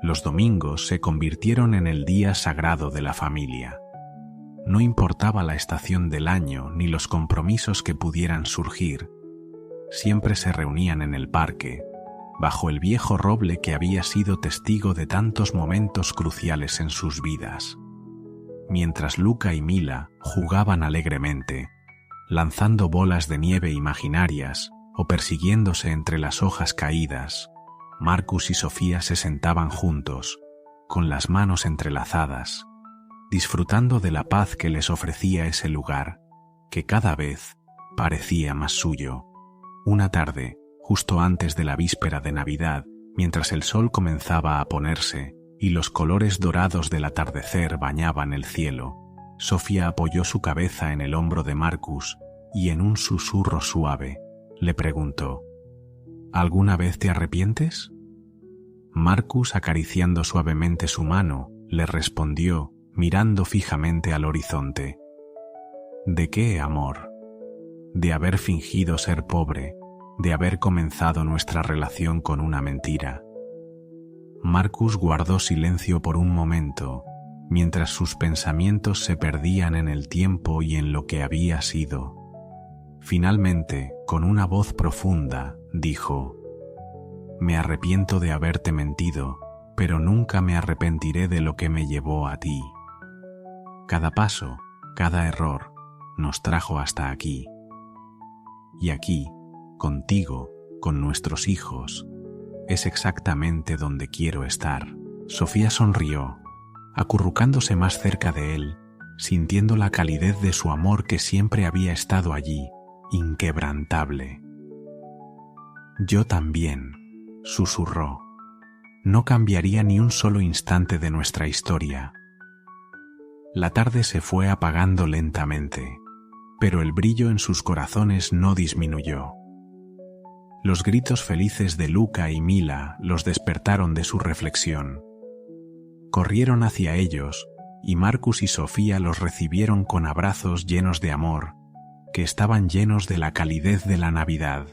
Los domingos se convirtieron en el día sagrado de la familia. No importaba la estación del año ni los compromisos que pudieran surgir. Siempre se reunían en el parque, bajo el viejo roble que había sido testigo de tantos momentos cruciales en sus vidas. Mientras Luca y Mila jugaban alegremente, lanzando bolas de nieve imaginarias o persiguiéndose entre las hojas caídas, Marcus y Sofía se sentaban juntos, con las manos entrelazadas, disfrutando de la paz que les ofrecía ese lugar, que cada vez parecía más suyo. Una tarde, justo antes de la víspera de Navidad, mientras el sol comenzaba a ponerse y los colores dorados del atardecer bañaban el cielo, Sofía apoyó su cabeza en el hombro de Marcus y en un susurro suave le preguntó: ¿Alguna vez te arrepientes? Marcus, acariciando suavemente su mano, le respondió, mirando fijamente al horizonte: ¿De qué, amor? De haber fingido ser pobre, de haber comenzado nuestra relación con una mentira. Marcus guardó silencio por un momento, mientras sus pensamientos se perdían en el tiempo y en lo que había sido. Finalmente, con una voz profunda, dijo: Me arrepiento de haberte mentido, pero nunca me arrepentiré de lo que me llevó a ti. Cada paso, cada error, nos trajo hasta aquí. Y aquí, contigo, con nuestros hijos, es exactamente donde quiero estar. Sofía sonrió, acurrucándose más cerca de él, sintiendo la calidez de su amor que siempre había estado allí, inquebrantable. Yo también, susurró. No cambiaría ni un solo instante de nuestra historia. La tarde se fue apagando lentamente, pero el brillo en sus corazones no disminuyó. Los gritos felices de Luca y Mila los despertaron de su reflexión. Corrieron hacia ellos y Marcus y Sofía los recibieron con abrazos llenos de amor, que estaban llenos de la calidez de la Navidad.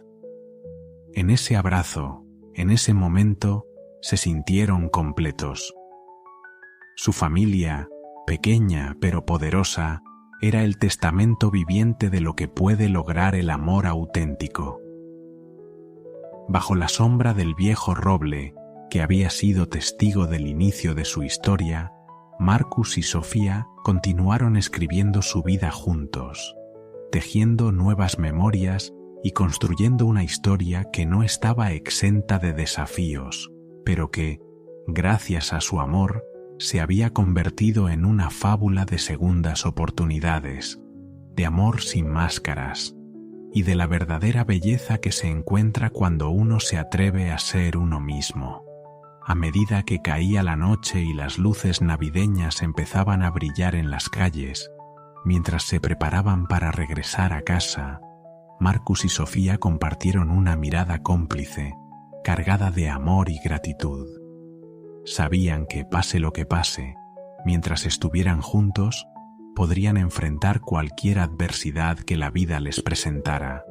En ese abrazo, en ese momento, se sintieron completos. Su familia, pequeña pero poderosa, era el testamento viviente de lo que puede lograr el amor auténtico. Bajo la sombra del viejo roble, que había sido testigo del inicio de su historia, Marcus y Sofía continuaron escribiendo su vida juntos, tejiendo nuevas memorias y construyendo una historia que no estaba exenta de desafíos, pero que, gracias a su amor, se había convertido en una fábula de segundas oportunidades, de amor sin máscaras, y de la verdadera belleza que se encuentra cuando uno se atreve a ser uno mismo. A medida que caía la noche y las luces navideñas empezaban a brillar en las calles, mientras se preparaban para regresar a casa, Marcus y Sofía compartieron una mirada cómplice, cargada de amor y gratitud. Sabían que, pase lo que pase, mientras estuvieran juntos, podrían enfrentar cualquier adversidad que la vida les presentara.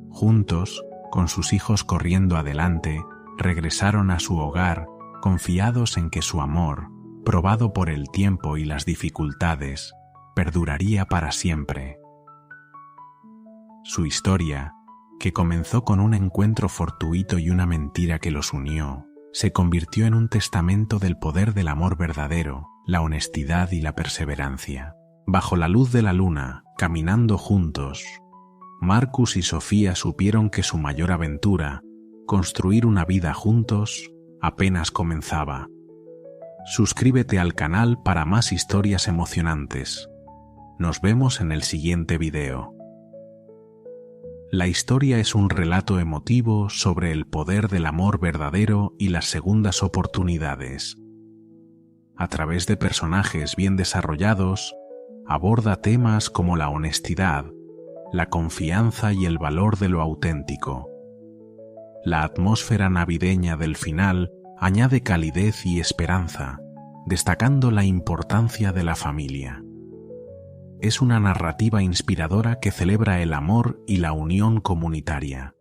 Juntos, con sus hijos corriendo adelante, regresaron a su hogar, confiados en que su amor, probado por el tiempo y las dificultades, perduraría para siempre. Su historia, que comenzó con un encuentro fortuito y una mentira que los unió, se convirtió en un testamento del poder del amor verdadero, la honestidad y la perseverancia. Bajo la luz de la luna, caminando juntos, Marcus y Sofía supieron que su mayor aventura, construir una vida juntos, apenas comenzaba. Suscríbete al canal para más historias emocionantes. Nos vemos en el siguiente video. La historia es un relato emotivo sobre el poder del amor verdadero y las segundas oportunidades. A través de personajes bien desarrollados, aborda temas como la honestidad, la confianza y el valor de lo auténtico. La atmósfera navideña del final añade calidez y esperanza, destacando la importancia de la familia. Es una narrativa inspiradora que celebra el amor y la unión comunitaria.